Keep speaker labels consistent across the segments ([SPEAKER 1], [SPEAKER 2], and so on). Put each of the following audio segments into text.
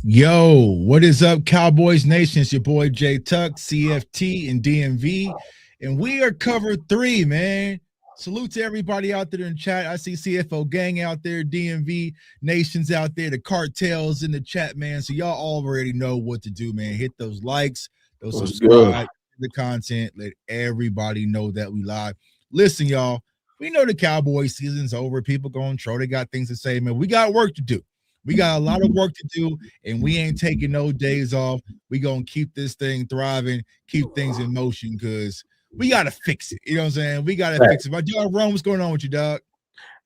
[SPEAKER 1] Yo, what is up, Cowboys Nation? It's your boy J Tuck, CFT, and DMV. And we are cover three, man. Salute to everybody out there in chat. I see CFO gang out there, DMV Nations out there, the cartels in the chat, man. So y'all already know what to do, man. Hit those likes, those
[SPEAKER 2] What's
[SPEAKER 1] subscribe to the content. Let everybody know that we live. Listen, y'all, we know the Cowboys season's over. People going troll. They got things to say, man. We got work to do. We got a lot of work to do, and we ain't taking no days off. We gonna keep this thing thriving, keep things in motion, because we gotta fix it. You know what I'm saying? We gotta fix it. But dog, Rome, what's going on with you, dog?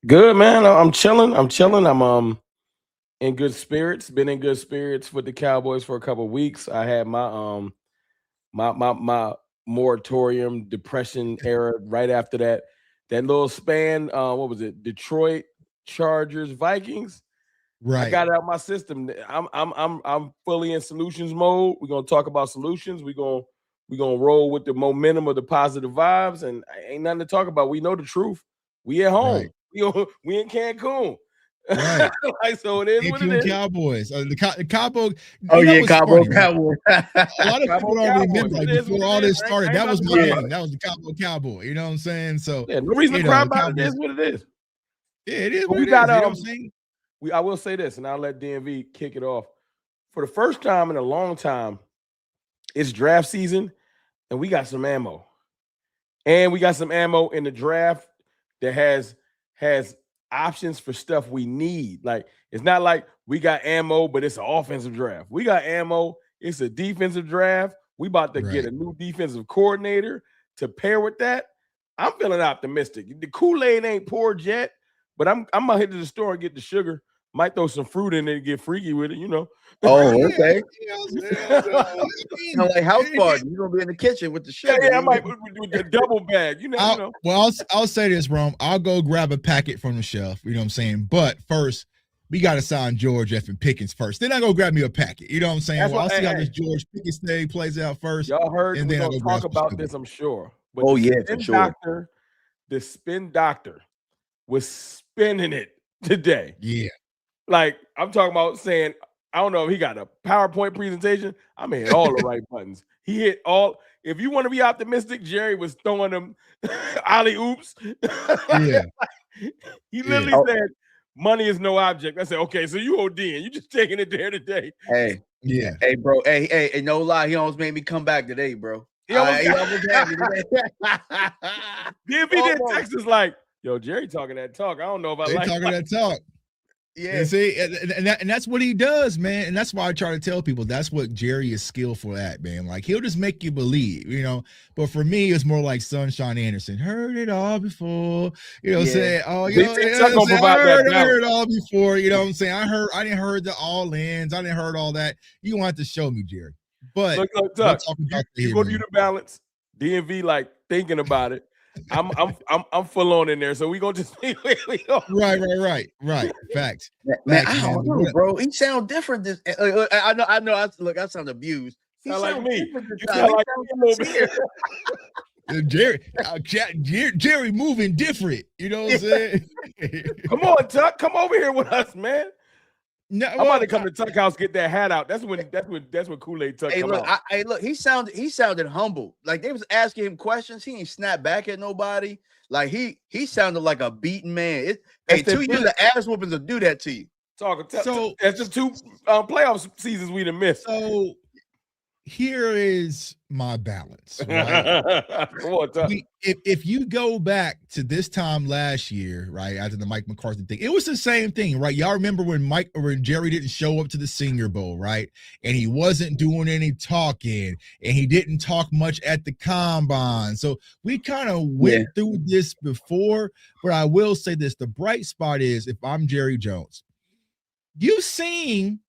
[SPEAKER 2] Good, man. I'm chilling. I'm in good spirits. Been in good spirits with the Cowboys for a couple of weeks. I had my moratorium depression era right after that little span. What was it? Detroit Chargers Vikings.
[SPEAKER 1] Right.
[SPEAKER 2] I got it out my system. I'm fully in solutions mode. We're gonna talk about solutions. We're gonna roll with the momentum of the positive vibes, and ain't nothing to talk about. We know the truth. We at home. Right. We in Cancun.
[SPEAKER 1] Right.
[SPEAKER 2] Like, so it is what it is.
[SPEAKER 1] Cowboys. The Cowboy.
[SPEAKER 3] Oh yeah, Cowboys. Cowboys.
[SPEAKER 1] A lot of people don't remember. Like, before all this started, that was my game. That was the Cowboy. You know what I'm saying? So
[SPEAKER 2] yeah, no reason to cry about it. It is what it is.
[SPEAKER 1] Yeah, it is.
[SPEAKER 2] We got. You know what I'm saying? I will say this, and I'll let DMV kick it off. For the first time in a long time, it's draft season, and we got some ammo. And we got some ammo in the draft that has options for stuff we need. Like, it's not like we got ammo, but it's an offensive draft. We got ammo. It's a defensive draft. We about to get a new defensive coordinator to pair with that. I'm feeling optimistic. The Kool-Aid ain't poured yet, but I'm gonna hit to the store and get the sugar. Might throw some fruit in there and get freaky with it, you know.
[SPEAKER 3] Oh, okay. Like house party. You're gonna be in the kitchen with the sugar.
[SPEAKER 2] Yeah, I might with the double bag. You know.
[SPEAKER 1] Well, I'll say this, Rome. I'll go grab a packet from the shelf. You know what I'm saying? But first, we got to sign George F. and Pickens first. Then I go grab me a packet. You know what I'm saying? Well, I'll see how this George Pickens thing plays out first.
[SPEAKER 2] Y'all heard we're gonna talk about this, I'm sure. But
[SPEAKER 3] for sure.
[SPEAKER 2] The spin doctor was spinning it today.
[SPEAKER 1] Yeah.
[SPEAKER 2] Like, I'm talking about saying, I don't know if he got a PowerPoint presentation. I mean, hit all the right buttons. He hit all. If you want to be optimistic, Jerry was throwing them alley oops.
[SPEAKER 1] Yeah.
[SPEAKER 2] He literally said, money is no object. I said, okay, so you ODing. You just taking it there today.
[SPEAKER 3] Hey, yeah. Hey, bro. Hey, no lie. He almost made me come back today, bro. He almost had me today.
[SPEAKER 2] DMV did text us like, yo, Jerry talking that talk. I don't know if I like
[SPEAKER 1] talking that talk. Yeah, and see, and that's what he does, man. And that's why I try to tell people that's what Jerry is skillful at, man. Like, he'll just make you believe, you know. But for me, it's more like Sunshine Anderson. Heard it all before, you know. Saying, oh, you know, I heard it all before, you know what I'm saying. I didn't heard the all ins, I didn't heard all that. You don't have to show me, Jerry. But
[SPEAKER 2] look, Tuck, you go do the balance. DMV like thinking about it. I'm full on in there, so we gonna just
[SPEAKER 1] right. Facts.
[SPEAKER 3] Man, I don't know, bro. He sound different. This I know. I sound abused.
[SPEAKER 2] He sound like me. You sound like
[SPEAKER 1] me. Jerry moving different. You know what I'm saying?
[SPEAKER 2] Come on, Tuck. Come over here with us, man.
[SPEAKER 3] No,
[SPEAKER 2] I'm about to come to Tuck House, get that hat out. That's when Kool-Aid Tuck come out.
[SPEAKER 3] Look, he sounded humble. Like, they was asking him questions. He ain't snap back at nobody. Like, he sounded like a beaten man. 2 years of ass whoopings will do that to you.
[SPEAKER 1] So
[SPEAKER 2] that's just 2 playoff seasons we done missed.
[SPEAKER 1] So here is my balance. Right? If you go back to this time last year, right, after the Mike McCarthy thing, it was the same thing, right? Y'all remember when Jerry didn't show up to the Senior Bowl, right? And he wasn't doing any talking, and he didn't talk much at the combine. So we kind of went through this before, but I will say this: the bright spot is, if I'm Jerry Jones, you've seen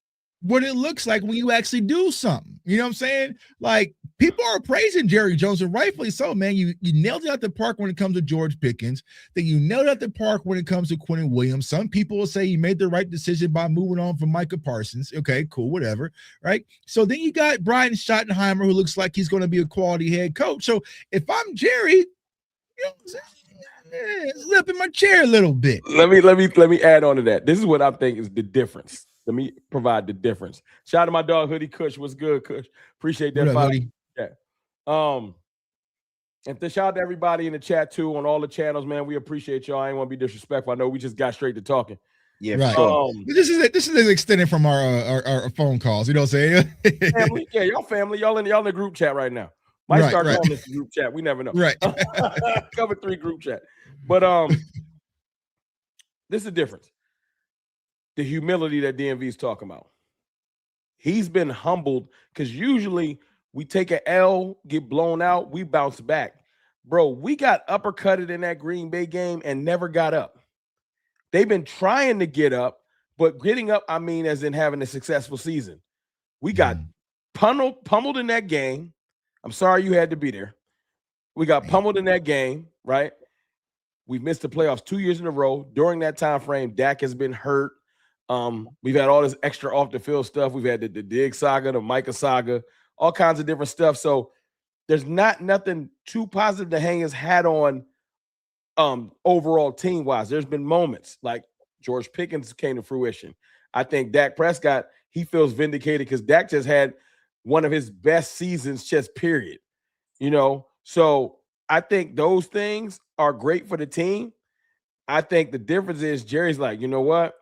[SPEAKER 1] what it looks like when you actually do something. You know what I'm saying? Like, people are praising Jerry Jones, and rightfully so, man. You nailed it out the park when it comes to George Pickens. Then you nailed it out the park when it comes to Quentin Williams. Some people will say you made the right decision by moving on from Micah Parsons. Okay, cool, whatever, right? So then you got Brian Schottenheimer, who looks like he's going to be a quality head coach. So if I'm Jerry, you know what I'm saying? Slip in my chair a little bit.
[SPEAKER 2] Let me add on to that. This is what I think is the difference. to me provide the difference. Shout out to my dog Hoodie Kush. What's good, Kush? Appreciate that.
[SPEAKER 1] What up, Hoodie?
[SPEAKER 2] Yeah. And to shout out to everybody in the chat too on all the channels, man. We appreciate y'all. I ain't want to be disrespectful. I know we just got straight to talking.
[SPEAKER 3] Yeah,
[SPEAKER 1] right.
[SPEAKER 3] Sure.
[SPEAKER 1] This is extended from our phone calls. You know what I'm saying?
[SPEAKER 2] Family, yeah, y'all family. Y'all in the group chat right now. Might start calling this group chat. We never know.
[SPEAKER 1] Right.
[SPEAKER 2] Cover 3 group chat. But this is the difference. The humility that DMV is talking about. He's been humbled because usually we take an L, get blown out, we bounce back. Bro, we got uppercutted in that Green Bay game and never got up. They've been trying to get up, but getting up, I mean, as in having a successful season. We got pummeled in that game. I'm sorry you had to be there. We got pummeled in that game, right? We've missed the playoffs 2 years in a row. During that time frame, Dak has been hurt. We've had all this extra off the field stuff. We've had the Dig saga, the Micah saga, all kinds of different stuff. So there's nothing too positive to hang his hat on overall team-wise. There's been moments like George Pickens came to fruition. I think Dak Prescott, he feels vindicated because Dak just had one of his best seasons, just period. You know, so I think those things are great for the team. I think the difference is Jerry's like, you know what?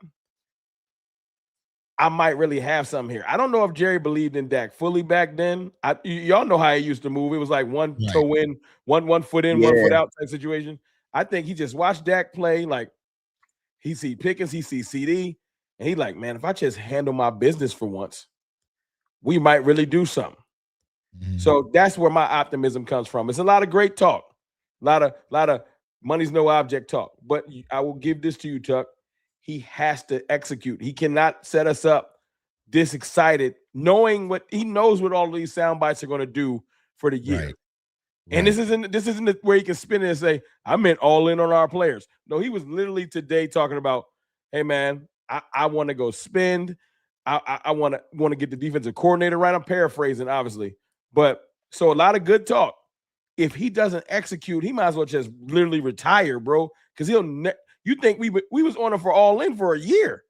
[SPEAKER 2] I might really have something here. I don't know if Jerry believed in Dak fully back then. Y'all know how he used to move. It was like one toe in, one foot in, 1 foot out type situation. I think he just watched Dak play. Like he see Pickens, he see CD, and he like, man, if I just handle my business for once, we might really do something. So that's where my optimism comes from. It's a lot of great talk, a lot of money's no object talk. But I will give this to you, Tuck. He has to execute. He cannot set us up this excited, knowing what he knows what all of these sound bites are going to do for the year. Right. And this isn't where he can spin it and say, I meant all in on our players. No, he was literally today talking about, hey man, I want to go spend. I want to get the defensive coordinator right. I'm paraphrasing, obviously. But so a lot of good talk. If he doesn't execute, he might as well just literally retire, bro. Because you think we was on him for all in for a year.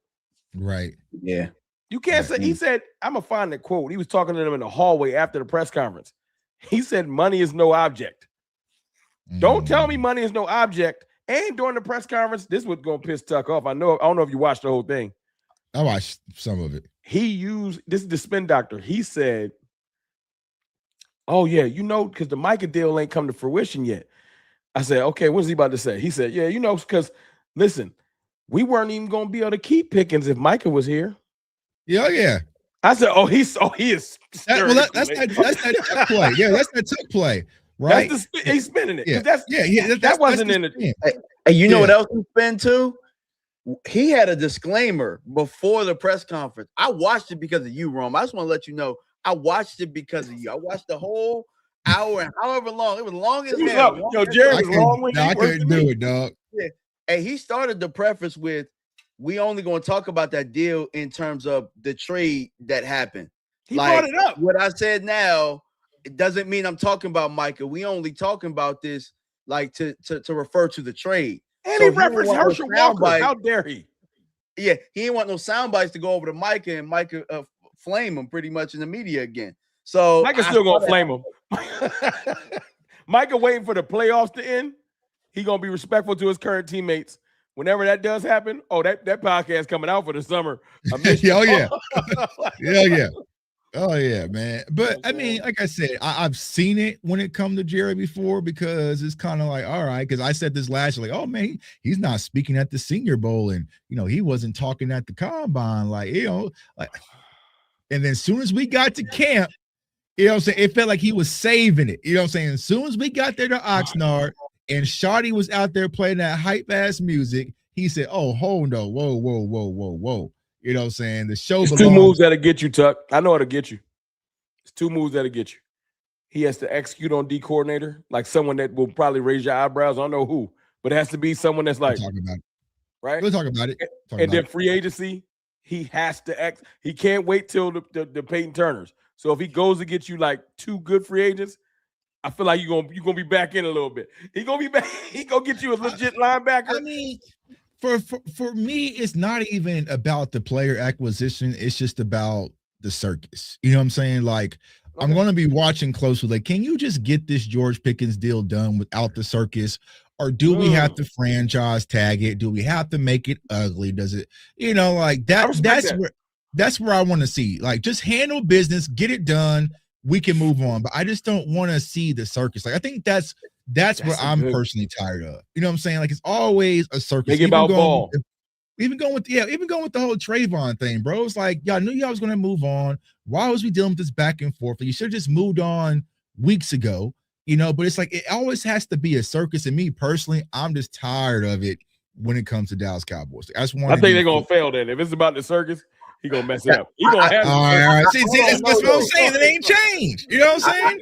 [SPEAKER 1] Right.
[SPEAKER 3] Yeah.
[SPEAKER 2] You can't say, he said, I'm going to find the quote. He was talking to them in the hallway after the press conference. He said, money is no object. Don't tell me money is no object. And during the press conference, this was going to piss Tuck off. I don't know if you watched the whole thing.
[SPEAKER 1] I watched some of it.
[SPEAKER 2] This is the spin doctor. He said, oh, yeah, you know, because the Micah deal ain't come to fruition yet. I said, okay, what's he about to say? He said, yeah, you know, because, listen, we weren't even going to be able to keep Pickens if Micah was here.
[SPEAKER 1] Yeah.
[SPEAKER 2] I said, he is.
[SPEAKER 1] That's that Tuck play. Yeah, that's that Tuck play. Right.
[SPEAKER 2] He's spinning it.
[SPEAKER 1] Yeah.
[SPEAKER 2] That wasn't in the.
[SPEAKER 3] Hey, you know what else he spin too? He had a disclaimer before the press conference. I watched it because of you, Rome. I just want to let you know I watched it because of you. I watched the whole hour and however long. It was long as hell.
[SPEAKER 2] Yo, Jerry was long when
[SPEAKER 1] I couldn't do it, dog.
[SPEAKER 3] Yeah. Hey, he started the preface with, we only going to talk about that deal in terms of the trade that happened.
[SPEAKER 2] He brought it up.
[SPEAKER 3] What I said now, it doesn't mean I'm talking about Micah. We only talking about this like to refer to the trade.
[SPEAKER 2] And he referenced Herschel Walker. How dare he?
[SPEAKER 3] Yeah, he didn't want no sound bites to go over to Micah and Micah flame him pretty much in the media again. So
[SPEAKER 2] Micah's still gonna flame him. Micah waiting for the playoffs to end. He gonna be respectful to his current teammates. Whenever that does happen, that podcast coming out for the summer.
[SPEAKER 1] Oh yeah, man. But I mean, like I said, I've seen it when it come to Jerry before because it's kind of like, all right, because I said this last year, like, oh man, he's not speaking at the Senior Bowl, and he wasn't talking at the combine, like, like. And then as soon as we got to camp, I'm saying, it felt like he was saving it. I'm saying? As soon as we got there to Oxnard and Shotty was out there playing that hype ass music, he said, oh, hold on, whoa. You know what I'm saying? The show.
[SPEAKER 2] It's 2 moves that'll get you, Tuck. I know it'll get you. It's 2 moves that'll get you. He has to execute on D coordinator, like someone that will probably raise your eyebrows. I don't know who, but it has to be someone that's like, right?
[SPEAKER 1] We'll talk about it.
[SPEAKER 2] And then free agency, he has to he can't wait till the Peyton Turners. So if he goes to get you like 2 good free agents, I feel like you're gonna be back in a little bit. He gonna be back. He gonna get you a legit linebacker.
[SPEAKER 1] I mean, For me, it's not even about the player acquisition. It's just about the circus. You know what I'm saying? Like, I'm going to be watching closely. Like, can you just get this George Pickens deal done without the circus? Or do we have to franchise tag it? Do we have to make it ugly? Does it, like that? That's where I want to see. Like, just handle business, get it done. We can move on. But I just don't want to see the circus. Like, I think that's what I'm personally tired of. You know what I'm saying? Like, it's always a circus.
[SPEAKER 2] Make it about ball.
[SPEAKER 1] Even going with the whole Trayvon thing, bro. It's like, y'all knew y'all was going to move on. Why was we dealing with this back and forth? You should have just moved on weeks ago, but it's like, it always has to be a circus. And me personally, I'm just tired of it when it comes to Dallas Cowboys. I think
[SPEAKER 2] they're going to fail then. If it's about the circus, he going to mess it up. He going to have
[SPEAKER 1] all right. See, that's what I'm saying. It ain't changed. You know what I'm saying?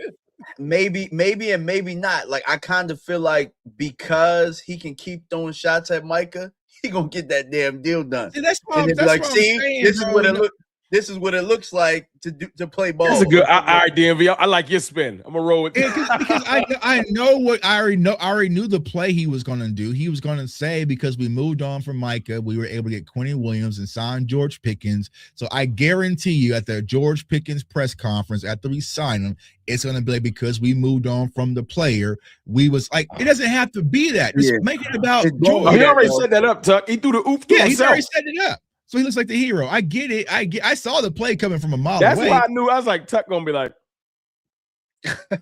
[SPEAKER 3] Maybe and maybe not. Like, I kind of feel like because he can keep throwing shots at Micah, he gonna get that damn deal done.
[SPEAKER 1] See, that's what I'm saying,
[SPEAKER 3] this is what it looks. This is what it looks like to play ball.
[SPEAKER 2] That's a good. All right, DMV. I like your spin. I'm gonna roll with
[SPEAKER 1] because I know what I already knew the play he was gonna do. He was gonna say, because we moved on from Micah, we were able to get Quentin Williams and sign George Pickens. So I guarantee you, at the George Pickens press conference after we sign him, it's gonna be like, because we moved on from the player. We was like, it doesn't have to be that. Just make it about George.
[SPEAKER 2] He already set that up, Tuck. He threw the oop.
[SPEAKER 1] Yeah, he's already set it up. So he looks like the hero. I get it. I saw the play coming from a mile away.
[SPEAKER 2] That's why I knew. I was like, Tuck gonna be like,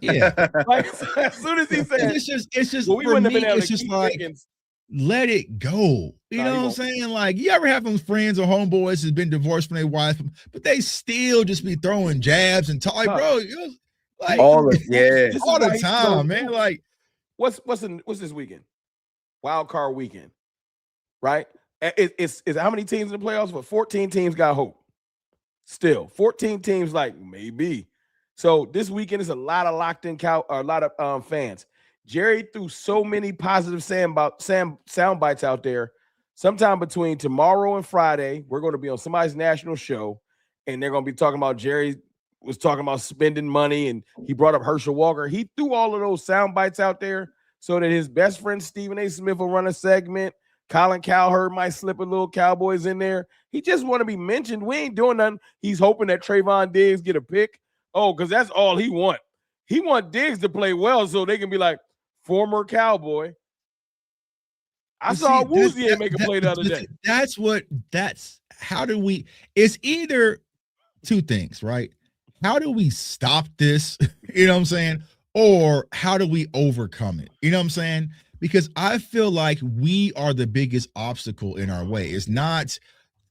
[SPEAKER 1] yeah.
[SPEAKER 2] Like, as soon as he said,
[SPEAKER 1] it's just well, for me, it's just like, let it go. You know what I'm saying? Like, you ever have some friends or homeboys who's been divorced from their wife, but they still just be throwing jabs and talk, bro. Like
[SPEAKER 3] all the
[SPEAKER 1] time, man. Like,
[SPEAKER 2] what's this weekend? Wild card weekend, right? It's how many teams in the playoffs? But 14 teams got hope. Still, 14 teams like maybe. So this weekend is a lot of locked in a lot of fans. Jerry threw so many positive sound bites out there. Sometime between tomorrow and Friday, we're going to be on somebody's national show, and they're going to be talking about Jerry was talking about spending money, and he brought up Herschel Walker. He threw all of those sound bites out there so that his best friend Stephen A. Smith will run a segment. Colin Cowherd might slip a little Cowboys in there. He just want to be mentioned. We ain't doing nothing. He's hoping that Trayvon Diggs get a pick. Oh, because that's all he want. He want Diggs to play well so they can be like, former Cowboy. I saw Woozier make a play the other day.
[SPEAKER 1] It's either two things, right? How do we stop this? You know what I'm saying? Or how do we overcome it? You know what I'm saying? Because I feel like we are the biggest obstacle in our way. It's not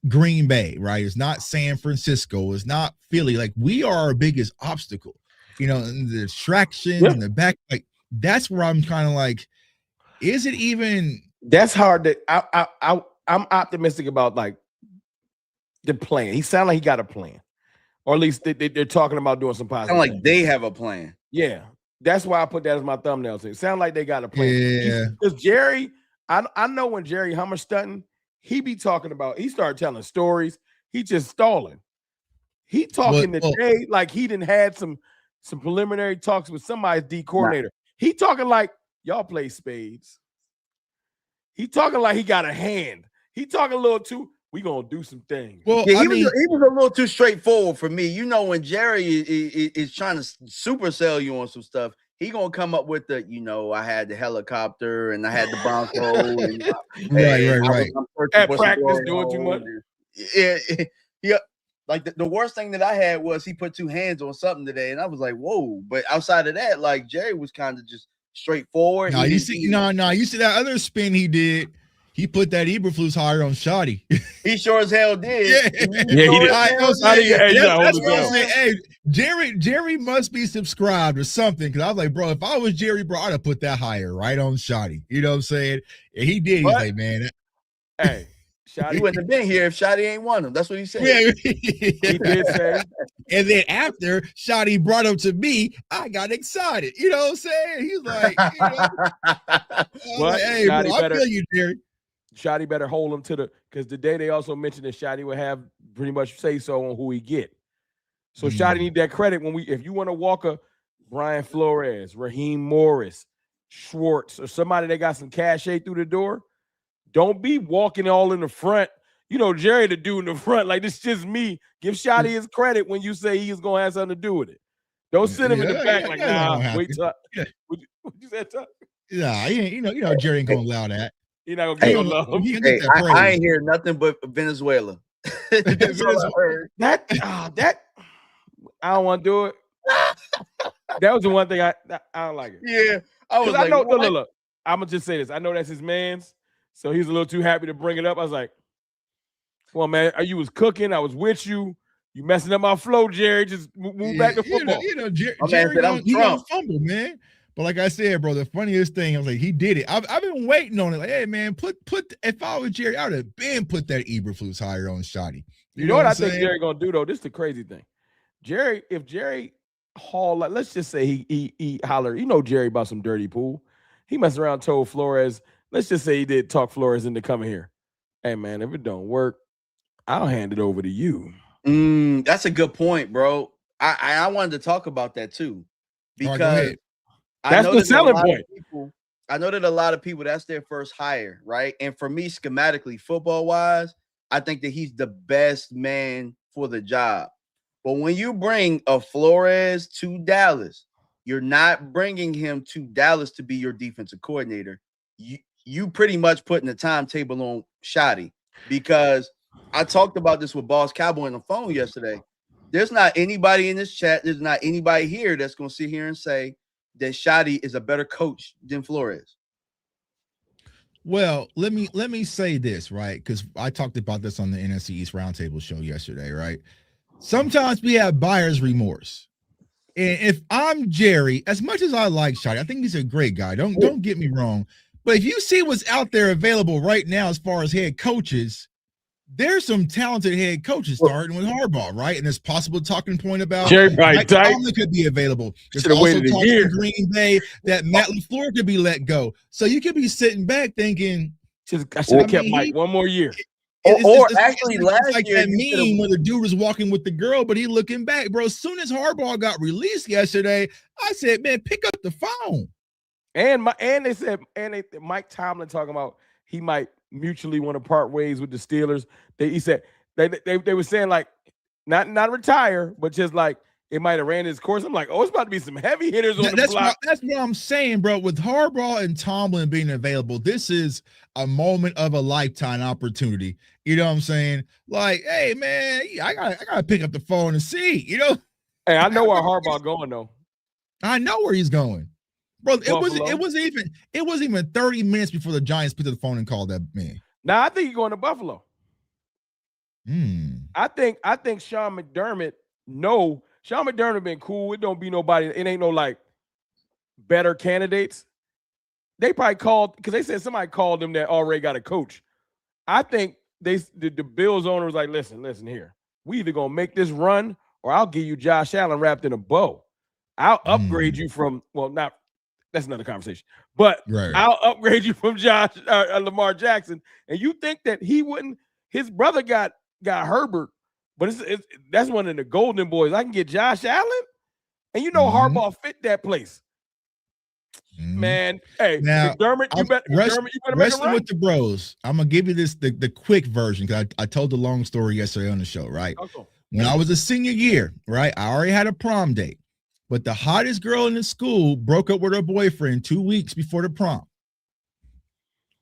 [SPEAKER 1] Green Bay, right? It's not San Francisco. It's not Philly. Like, we are our biggest obstacle, and the distractions and the back. Like, that's where I'm kind of like, is it even?
[SPEAKER 2] That's hard. I'm optimistic about, like, the plan. He sounded like he got a plan, or at least they're talking about doing some positive.
[SPEAKER 3] Sound like they have a plan.
[SPEAKER 2] Yeah. That's why I put that as my thumbnail. So it sounds like they got a plan.
[SPEAKER 1] Yeah.
[SPEAKER 2] Because Jerry, I know when Jerry Hummer stunting, he be talking about, he started telling stories. He just stalling. He talking today like he done had some preliminary talks with somebody's D coordinator. He talking like, y'all play spades. He talking like he got a hand. He talking a little too, we gonna do some things.
[SPEAKER 3] Well, yeah, he was a little too straightforward for me. When Jerry is trying to super sell you on some stuff, he gonna come up with the, I had the helicopter and I had the Bronco. And,
[SPEAKER 1] right.
[SPEAKER 2] At practice doing too much.
[SPEAKER 3] Yeah. Like the worst thing that I had was he put two hands on something today, and I was like, whoa. But outside of that, like, Jerry was kind of just straightforward.
[SPEAKER 1] You see that other spin he did. He put that Eberflus higher on Shotty.
[SPEAKER 3] He sure as hell did.
[SPEAKER 2] Yeah, he did.
[SPEAKER 1] That's what I'm saying. Hey, Jerry must be subscribed or something. Because I was like, bro, if I was Jerry, bro, I'd have put that higher right on Shotty. You know what I'm saying? And he did. He's like, man.
[SPEAKER 2] Hey, Shotty.
[SPEAKER 3] He wouldn't have been here if Shotty ain't won him. That's what he said.
[SPEAKER 1] Yeah.
[SPEAKER 2] He did say.
[SPEAKER 1] And then after Shotty brought him to me, I got excited. You know what I'm saying? He's like, hey, bro, I feel you, Jerry.
[SPEAKER 2] Shotty better hold him because today they also mentioned that Shotty would have pretty much say so on who he get. So Shotty need that credit if you want to walk a Brian Flores, Raheem Morris, Schwartz, or somebody that got some cachet through the door, Don't be walking all in the front. You know, Jerry the dude in the front, like this just me. Give Shotty his credit when you say he's gonna have something to do with it. Don't sit him in the back like, nah, wait till what you said, Tuck?
[SPEAKER 1] Nah, you know, Jerry ain't gonna allow that.
[SPEAKER 2] You're not gonna give him love.
[SPEAKER 3] I ain't hear nothing but Venezuela. That's all I heard.
[SPEAKER 2] That I don't want to do it. That was the one thing I don't like it.
[SPEAKER 3] Yeah, I was
[SPEAKER 2] like, look. I'm gonna just say this. I know that's his man's, so he's a little too happy to bring it up. I was like, "Come on, man. You was cooking. I was with you. You messing up my flow, Jerry. Just move back to football."
[SPEAKER 1] Jerry don't fumble, man. But like I said, bro, the funniest thing, I was like, he did it. I've been waiting on it. Like, hey, man, if I was Jerry, I would have been put that Eberflus higher on Shotty.
[SPEAKER 2] You know what I think Jerry gonna do though? This is the crazy thing. If Jerry Hall, like, let's just say he hollered, you know, Jerry about some dirty pool. He messed around, told Flores, let's just say he did talk Flores into coming here. Hey, man, if it don't work, I'll hand it over to you.
[SPEAKER 3] That's a good point, bro. I wanted to talk about that too, because
[SPEAKER 2] that's the selling point.
[SPEAKER 3] I know that a lot of people, that's their first hire, right? And for me, schematically, football-wise, I think that he's the best man for the job. But when you bring a Flores to Dallas, you're not bringing him to Dallas to be your defensive coordinator. You pretty much putting the timetable on Shotty, because I talked about this with Boss Cowboy on the phone yesterday. There's not anybody in this chat, there's not anybody here that's going to sit here and say that Shotty is a better coach than Flores.
[SPEAKER 1] Well, let me say this, right? Because I talked about this on the NFC East Roundtable show yesterday, right? Sometimes we have buyer's remorse. And if I'm Jerry, as much as I like Shotty, I think he's a great guy. Don't get me wrong. But if you see what's out there available right now as far as head coaches, there's some talented head coaches starting with Harbaugh, right? And there's possible talking point about
[SPEAKER 2] Jerry
[SPEAKER 1] Mike Tomlin could be available. There's also talk in Green Bay that Matt LaFleur could be let go. So you could be sitting back thinking,
[SPEAKER 2] I should have kept Mike one more year.
[SPEAKER 3] Actually, last
[SPEAKER 1] like
[SPEAKER 3] year,
[SPEAKER 1] that meme where the dude was walking with the girl, but he looking back, bro. As soon as Harbaugh got released yesterday, I said, "Man, pick up the phone."
[SPEAKER 2] And they said Mike Tomlin talking about he might mutually want to part ways with the Steelers. He said they were saying like not retire, but just like it might have ran his course. I'm like, oh, it's about to be some heavy hitters on the block.
[SPEAKER 1] That's what I'm saying, bro. With Harbaugh and Tomlin being available, this is a moment of a lifetime opportunity. You know what I'm saying? Like, hey, man, I gotta pick up the phone and see. You know?
[SPEAKER 2] Hey, I know where Harbaugh going though.
[SPEAKER 1] I know where he's going, bro. It wasn't even 30 minutes before the Giants picked up the phone and called that man.
[SPEAKER 2] Now I think he's going to Buffalo. I think Sean McDermott. No, Sean McDermott been cool. It don't be nobody. It ain't no like better candidates. They probably called because they said somebody called them that already got a coach. I think the Bills owner was like, listen here. We either gonna make this run or I'll give you Josh Allen wrapped in a bow. I'll upgrade you from that's another conversation. But I'll upgrade you from Lamar Jackson. And you think that he wouldn't? His brother got Herbert, but that's one of the golden boys. I can get Josh Allen, and you know Harbaugh fit that place. Man, hey,
[SPEAKER 1] now,
[SPEAKER 2] McDermott, you better make a run.
[SPEAKER 1] With the bros. I'm gonna give you the quick version because I told the long story yesterday on the show. Right, when I was a senior year, right, I already had a prom date, but the hottest girl in the school broke up with her boyfriend 2 weeks before the prom.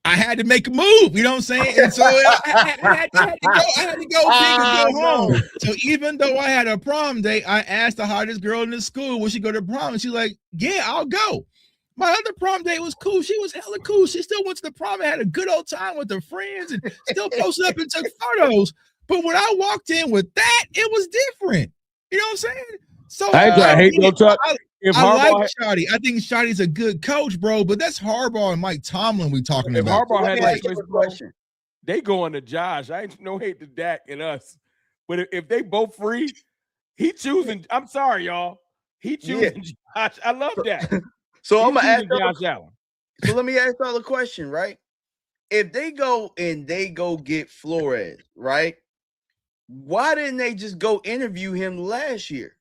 [SPEAKER 1] I had to make a move, you know what I'm saying? And so I had to go home. So even though I had a prom date, I asked the hottest girl in the school, will she go to prom? And she's like, yeah, I'll go. My other prom date was cool. She was hella cool. She still went to the prom and had a good old time with her friends and still posted up and took photos. But when I walked in with that, it was different. You know what I'm saying? So
[SPEAKER 2] I hate no talk.
[SPEAKER 1] I like Shotty. I think Shotty's a good coach, bro. But that's Harbaugh and Mike Tomlin we talking about.
[SPEAKER 2] Harbaugh had that question. They going to Josh. I ain't no hate to Dak and us, but if they both free, he choosing. I'm sorry, y'all. He choosing Josh. I love that.
[SPEAKER 3] So I'm gonna ask Josh Allen. So let me ask y'all a question, right? If they go get Flores, right? Why didn't they just go interview him last year?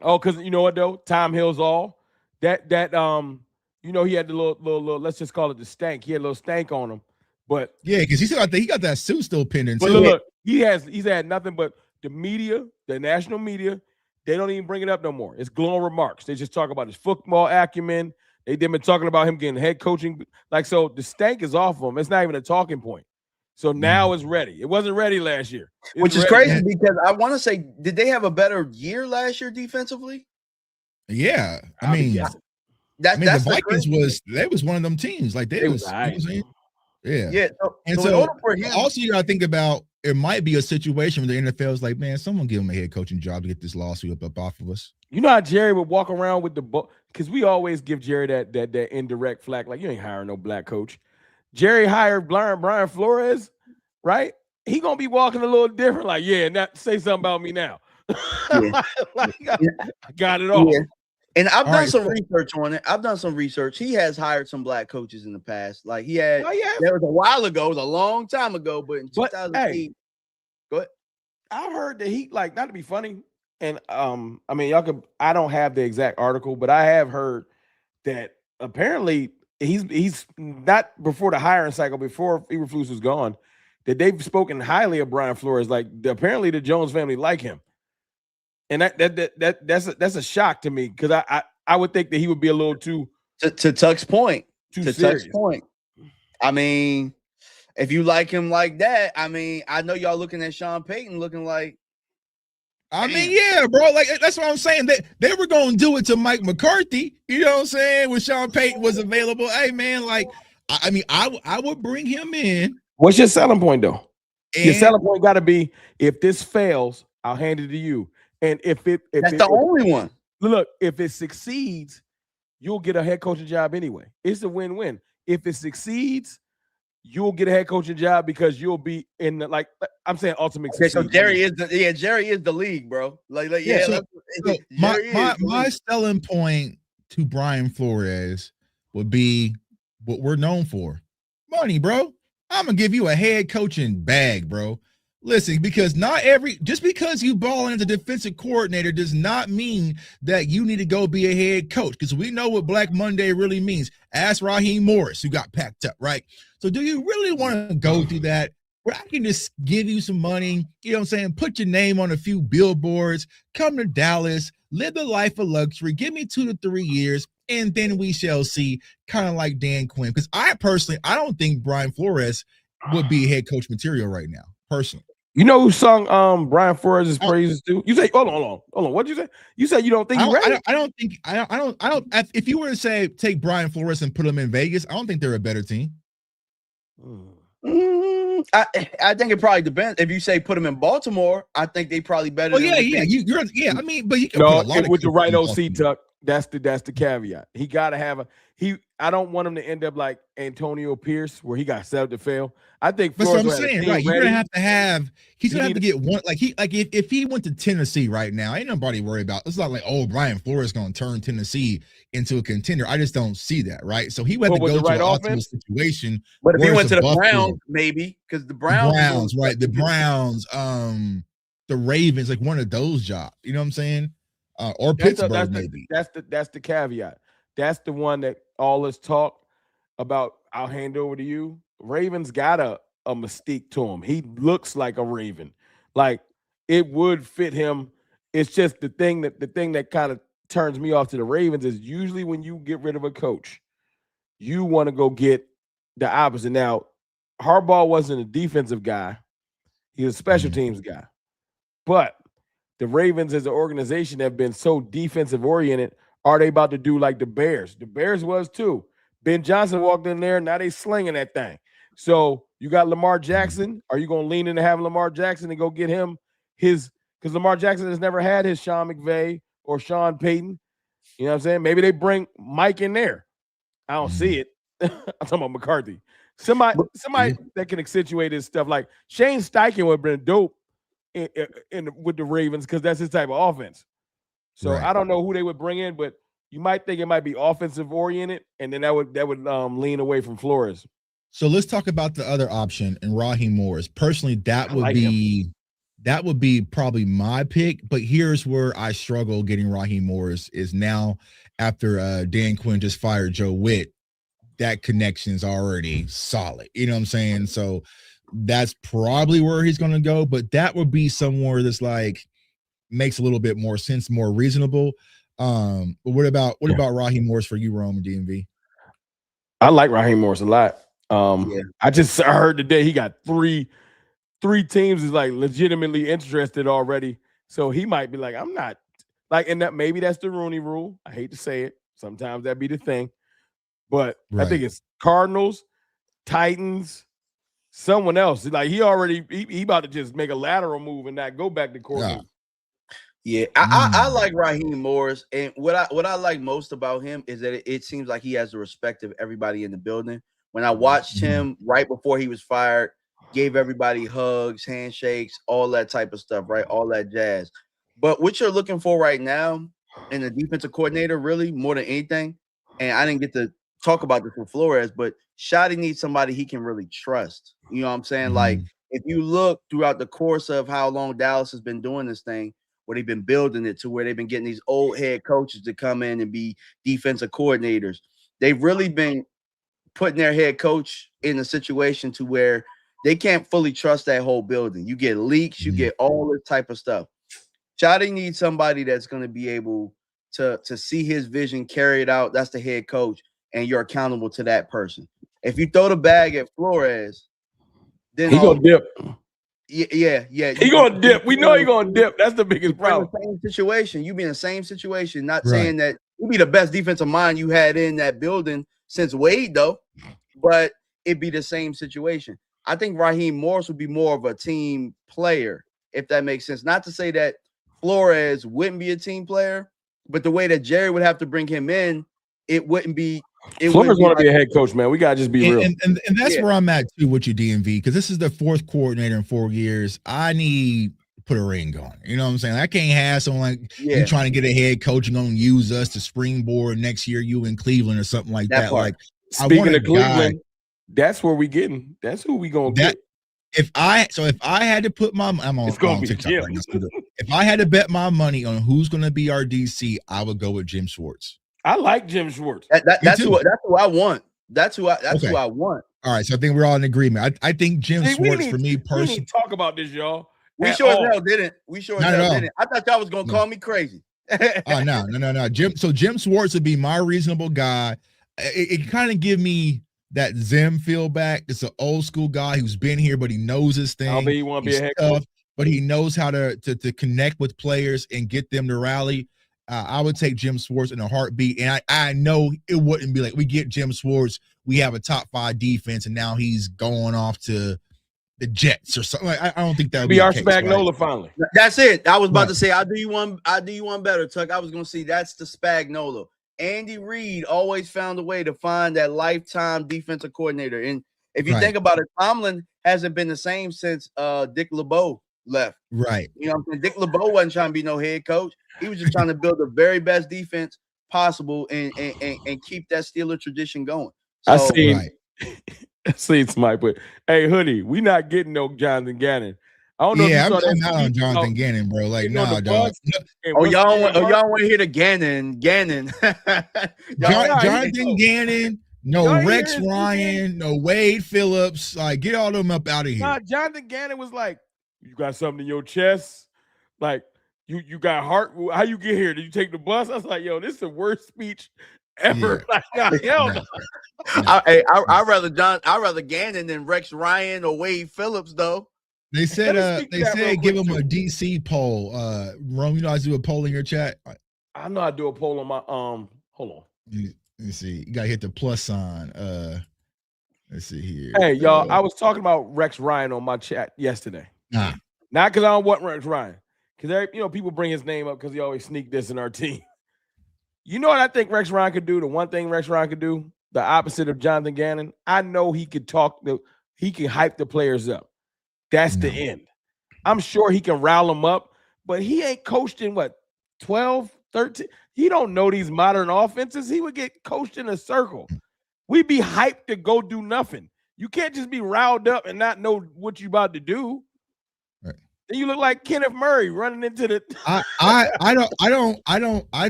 [SPEAKER 2] Oh, because you know what though, Tom Hill's all that he had the little let's just call it the stank. He had a little stank on him But
[SPEAKER 1] yeah, because he got that suit still pending.
[SPEAKER 2] But
[SPEAKER 1] too.
[SPEAKER 2] look, he's had nothing but the media, the national media. They don't even bring it up no more. It's glowing remarks. They just talk about his football acumen. They've been talking about him getting head coaching. Like, so the stank is off of him. It's not even a talking point. So now it's ready. It wasn't ready last year.
[SPEAKER 3] Which is crazy because I want to say, did they have a better year last year defensively?
[SPEAKER 1] Yeah. I mean the Vikings was one of them teams. Like they was
[SPEAKER 2] right.
[SPEAKER 1] Yeah.
[SPEAKER 3] Yeah.
[SPEAKER 1] And so in order for him, also you gotta think about it might be a situation where the NFL is like, man, someone give him a head coaching job to get this lawsuit up off of us.
[SPEAKER 2] You know how Jerry would walk around with the ball, because we always give Jerry that indirect flack, like you ain't hiring no black coach. Jerry hired Brian Flores, right? He gonna be walking a little different, like, yeah, not say something about me now.
[SPEAKER 3] Yeah.
[SPEAKER 2] I got it all.
[SPEAKER 3] Yeah. And I've done some research on it. I've done some research. He has hired some black coaches in the past. Like he had, there was a while ago, it was a long time ago, but in 2008. Go ahead.
[SPEAKER 2] I heard that he, like, not to be funny, and I mean, I don't have the exact article, but I have heard that apparently he's not before the hiring cycle, before Eberflus was gone, that they've spoken highly of Brian Flores. Like apparently the Jones family like him. And that's a shock to me, because I would think that he would be a little too
[SPEAKER 3] to Tuck's point.
[SPEAKER 2] Tuck's
[SPEAKER 3] point. I mean, if you like him like that, I mean, I know y'all looking at Sean Payton looking like.
[SPEAKER 1] I mean, yeah, bro. Like that's what I'm saying. They were gonna do it to Mike McCarthy. You know what I'm saying? When Sean Payton was available, hey man, like I mean, I would bring him in.
[SPEAKER 2] What's your selling point though? Your selling point got to be, if this fails, I'll hand it to you. And if that's
[SPEAKER 3] the only one.
[SPEAKER 2] Look, if it succeeds, you'll get a head coaching job anyway. It's a win-win. If it succeeds, you'll get a head coaching job because you'll be in the, like I'm saying, ultimate.
[SPEAKER 3] Okay, so Jerry is the league, bro.
[SPEAKER 1] My selling point to Brian Flores would be what we're known for: money, bro. I'm gonna give you a head coaching bag, bro. Listen, because just because you ball as a defensive coordinator does not mean that you need to go be a head coach, because we know what Black Monday really means. Ask Raheem Morris, who got packed up, right? So do you really want to go through that where I can just give you some money, you know what I'm saying, put your name on a few billboards, come to Dallas, live the life of luxury, give me 2 to 3 years, and then we shall see, kind of like Dan Quinn. Because I don't think Brian Flores would be head coach material right now, personally.
[SPEAKER 2] You know who sung Brian Flores' praises too? You say, hold on. What'd you say? You said you don't think he's ready?
[SPEAKER 1] I don't. If you were to say take Brian Flores and put him in Vegas, I don't think they're a better team.
[SPEAKER 3] I think it probably depends. If you say put him in Baltimore, I think they probably better.
[SPEAKER 1] Oh yeah. I mean, but you can put a lot
[SPEAKER 2] with the right OC, Tuck. That's the caveat. He got to have I don't want him to end up like Antonio Pierce, where he got set up to fail. I think
[SPEAKER 1] that's what I'm saying. Right, you're gonna have to get one. If he went to Tennessee right now, ain't nobody worried about. It's not like, oh, Brian Flores gonna turn Tennessee into a contender. I just don't see that. Right, so he would have to go to an optimal situation.
[SPEAKER 3] But if he went to the Browns, maybe, because the Browns,
[SPEAKER 1] right? The Browns, the Ravens, like one of those jobs. You know what I'm saying? Or Pittsburgh, maybe.
[SPEAKER 2] That's the caveat. That's the one that all this talk about. I'll hand over to you. Ravens got a mystique to him. He looks like a Raven. Like it would fit him. It's just the thing that kind of turns me off to the Ravens is usually when you get rid of a coach, you want to go get the opposite. Now, Harbaugh wasn't a defensive guy. He was a special teams guy. But the Ravens as an organization have been so defensive oriented. Are they about to do like the Bears? The Bears was too. Ben Johnson walked in there. Now they slinging that thing. So you got Lamar Jackson. Are you going to lean into having Lamar Jackson and go get him because Lamar Jackson has never had his Sean McVay or Sean Payton. You know what I'm saying? Maybe they bring Mike in there. I don't see it. I'm talking about McCarthy. Somebody that can accentuate his stuff. Like Shane Steichen would have been dope with the Ravens because that's his type of offense. So I don't know who they would bring in, but you might think it might be offensive oriented, and then that would lean away from Flores.
[SPEAKER 1] So let's talk about the other option and Raheem Morris. Personally, that would be probably my pick. But here's where I struggle getting Raheem Morris is now after Dan Quinn just fired Joe Witt. that connection is already solid. You know what I'm saying? So that's probably where he's going to go. But that would be somewhere that's like makes a little bit more sense, more reasonable. But what about Raheem Morris for you, Rome and DMV?
[SPEAKER 2] I like Raheem Morris a lot. I heard today he got three teams is like legitimately interested already. So he might be like, I'm not like, and that maybe that's the Rooney Rule. I hate to say it. Sometimes that be the thing. But I think it's Cardinals, Titans, someone else. Like he about to just make a lateral move and not go back to court.
[SPEAKER 3] Yeah, I like Raheem Morris, and what I like most about him is that it seems like he has the respect of everybody in the building. When I watched him right before he was fired, gave everybody hugs, handshakes, all that type of stuff, right? All that jazz. But what you're looking for right now in the defensive coordinator, really more than anything, and I didn't get to talk about this with Flores, but Schotty needs somebody he can really trust. You know what I'm saying? Like if you look throughout the course of how long Dallas has been doing this thing, where they've been building it to where they've been getting these old head coaches to come in and be defensive coordinators. They've really been putting their head coach in a situation to where they can't fully trust that whole building. You get leaks, you get all this type of stuff. Schotty needs somebody that's going to be able to see his vision carried out. That's the head coach, and you're accountable to that person. If you throw the bag at Flores, then
[SPEAKER 2] he's gonna dip.
[SPEAKER 3] Yeah.
[SPEAKER 2] He gonna dip. We know he gonna dip. That's the biggest problem.
[SPEAKER 3] The same situation. You be in the same situation. Not saying that you be the best defensive mind you had in that building since Wade, though, but it'd be the same situation. I think Raheem Morris would be more of a team player, if that makes sense. Not to say that Flores wouldn't be a team player, but the way that Jerry would have to bring him in, it wouldn't be.
[SPEAKER 2] Flores want to be a head coach, man. We gotta just be real.
[SPEAKER 1] And that's where I'm at too with you, DMV, because this is the fourth coordinator in 4 years. I need to put a ring on. You know what I'm saying? I can't have someone like you trying to get a head coach and gonna use us to springboard next year, you in Cleveland or something like that. Like
[SPEAKER 2] speaking of Cleveland, that's where we getting. That's who we gonna get.
[SPEAKER 1] If I had to put my I'm on TikTok right now. If I had to bet my money on who's gonna be our DC, I would go with Jim Schwartz.
[SPEAKER 2] I like Jim Schwartz.
[SPEAKER 3] That's who I want. That's who I want.
[SPEAKER 1] All right, so I think we're all in agreement. I think Jim Schwartz for me personally.
[SPEAKER 2] We need to talk about this, y'all.
[SPEAKER 3] We sure as hell didn't. I thought y'all was gonna call me crazy.
[SPEAKER 1] Oh no. Jim Schwartz would be my reasonable guy. It kind of give me that Zim feel back. It's an old school guy who's been here, but he knows his thing.
[SPEAKER 2] I don't think he want to be a head coach,
[SPEAKER 1] but he knows how to connect with players and get them to rally. I would take Jim Schwartz in a heartbeat, and I know it wouldn't be like we get Jim Schwartz, we have a top 5 defense, and now he's going off to the Jets or something. I don't think that would
[SPEAKER 2] be our Spagnuolo finally.
[SPEAKER 3] That's it. I was about to say I'll do you one better, Tuck. I was gonna say that's the Spagnuolo. Andy Reid always found a way to find that lifetime defensive coordinator, and if you think about it, Tomlin hasn't been the same since Dick LeBeau left.
[SPEAKER 1] Right.
[SPEAKER 3] You know what I'm saying? Dick LeBeau wasn't trying to be no head coach. He was just trying to build the very best defense possible and keep that Steeler tradition going. So,
[SPEAKER 2] I see somebody put, hey, Hoodie, we not getting no Jonathan Gannon. I don't know.
[SPEAKER 1] Yeah, I'm not on Jonathan Gannon, bro. Like, nah, dog.
[SPEAKER 3] Oh, y'all want to hear the Gannon.
[SPEAKER 1] Jonathan Gannon, no Rex Ryan, no Wade Phillips. Like, get all them up out of here.
[SPEAKER 2] Nah, Jonathan Gannon was like, you got something in your chest? Like, you got heart? How you get here? Did you take the bus? I was like, yo, this is the worst speech ever.
[SPEAKER 1] Yeah.
[SPEAKER 2] Like, hell no.
[SPEAKER 3] I'd rather Gannon than Rex Ryan or Wade Phillips, though.
[SPEAKER 1] They said give him a DC poll. Rome, you know how to do a poll in your chat?
[SPEAKER 2] I know I do a poll on my hold on.
[SPEAKER 1] Let me see. You gotta hit the plus sign. Let's see here.
[SPEAKER 2] Hey, y'all, I was talking about Rex Ryan on my chat yesterday. Not because I don't want Rex Ryan. Because people bring his name up because he always sneak this in our team. You know what I think Rex Ryan could do? The one thing Rex Ryan could do, the opposite of Jonathan Gannon. I know he could he can hype the players up. That's the end. I'm sure he can rile them up, but he ain't coached in 12, 13. He don't know these modern offenses. He would get coached in a circle. We'd be hyped to go do nothing. You can't just be riled up and not know what you about to do.
[SPEAKER 1] Right.
[SPEAKER 2] Then you look like Kenneth Murray running into the.
[SPEAKER 1] I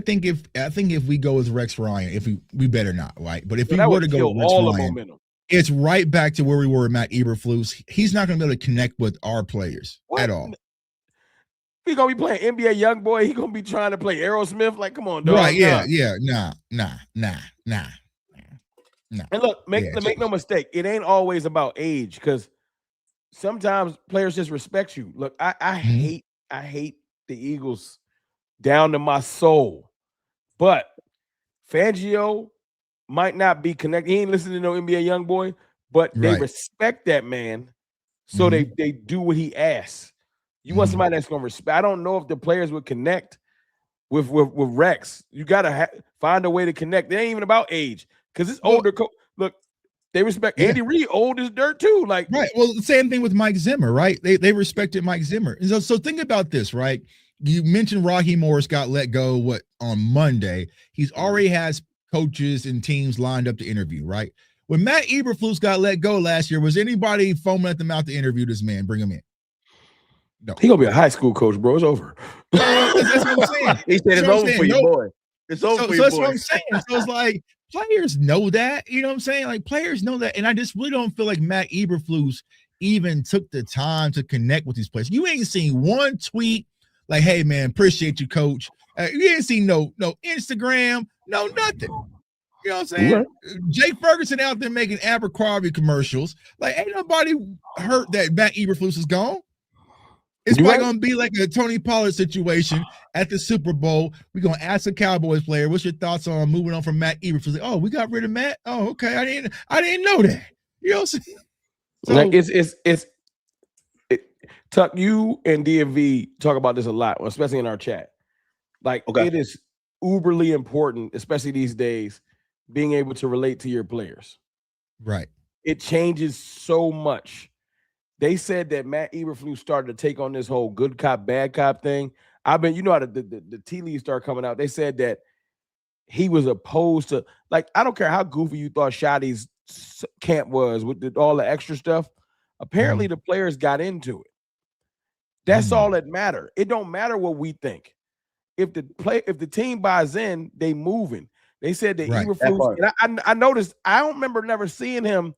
[SPEAKER 1] think if we go with Rex Ryan, we better not, right? But if we
[SPEAKER 2] that
[SPEAKER 1] were
[SPEAKER 2] would
[SPEAKER 1] to go
[SPEAKER 2] kill
[SPEAKER 1] with Rex
[SPEAKER 2] all the
[SPEAKER 1] Ryan,
[SPEAKER 2] momentum.
[SPEAKER 1] it's right back to where we were with Matt Eberflus. He's not going to be able to connect with our players at all.
[SPEAKER 2] He gonna be playing NBA YoungBoy. He gonna be trying to play Aerosmith. Like, come on, dog.
[SPEAKER 1] Right? Yeah. Nah.
[SPEAKER 2] And look, make no mistake, it ain't always about age, because sometimes players just respect you. Look, I hate the Eagles down to my soul, but Fangio might not be connected. He ain't listening to no NBA YoungBoy, but they respect that man, so they do what he asks. You want somebody that's gonna respect. I don't know if the players would connect with Rex. You gotta find a way to connect. It ain't even about age, because it's older. Look, they respect Andy Reid, old as dirt too. Like,
[SPEAKER 1] right. Well, the same thing with Mike Zimmer, right? They respected Mike Zimmer. And so think about this, right? You mentioned Raheem Morris got let go on Monday. He's already has coaches and teams lined up to interview, right? When Matt Eberflus got let go last year, was anybody foaming at the mouth to interview this man, bring him in? No.
[SPEAKER 2] He gonna be a high school coach, bro. It's over.
[SPEAKER 1] That's what I'm saying.
[SPEAKER 3] He said it's over for you, boy. It's over for you, boy.
[SPEAKER 1] That's what I'm saying. So it's like, players know that, you know what I'm saying? Like, players know that. And I just really don't feel like Matt Eberflus even took the time to connect with these players. You ain't seen one tweet like, hey, man, appreciate you, coach. You ain't seen no Instagram, no nothing. You know what I'm saying? Right. Jake Ferguson out there making Abercrombie commercials. Like, ain't nobody hurt that Matt Eberflus is gone. It's probably going to be like a Tony Pollard situation at the Super Bowl. We're going to ask a Cowboys player, what's your thoughts on moving on from Matt Eberflus? Like, oh, we got rid of Matt? Oh, okay. I didn't know that. You know what I'm saying? So,
[SPEAKER 2] like Tuck, you and DMV talk about this a lot, especially in our chat. Like, it is uberly important, especially these days, being able to relate to your players.
[SPEAKER 1] Right.
[SPEAKER 2] It changes so much. They said that Matt Eberflus started to take on this whole good cop, bad cop thing. How the tea leaves start coming out. They said that he was opposed to, like, I don't care how goofy you thought Shotty's camp was with all the extra stuff. Apparently, the players got into it. That's all that matter. It don't matter what we think. If the team buys in, they moving. They said that Eberflus, and I noticed, I don't remember never seeing him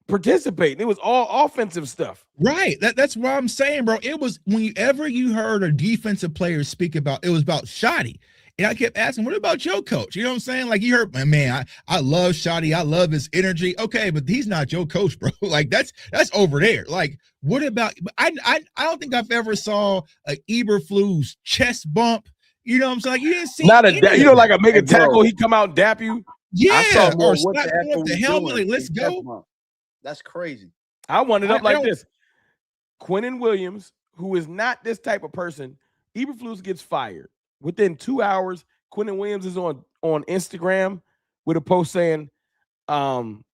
[SPEAKER 2] participate. It was all offensive stuff.
[SPEAKER 1] Right. That's what I'm saying, bro. It was whenever you heard a defensive player speak about, it was about Shotty. And I kept asking, what about your coach? You know what I'm saying? Like, you heard, man, I love Shotty. I love his energy. Okay, but he's not your coach, bro. Like, that's over there. Like, what about, I don't think I've ever saw a Eberflus chest bump. You know what I'm saying? Like, you didn't see
[SPEAKER 2] like a make a tackle, he come out and dap you.
[SPEAKER 1] Yeah,
[SPEAKER 3] I saw
[SPEAKER 1] or slap the helmet, like, let's go.
[SPEAKER 3] That's crazy.
[SPEAKER 2] I wound it up like this. Quinnen Williams, who is not this type of person, Eberflus gets fired. Within 2 hours, Quinnen Williams is on Instagram with a post saying, talking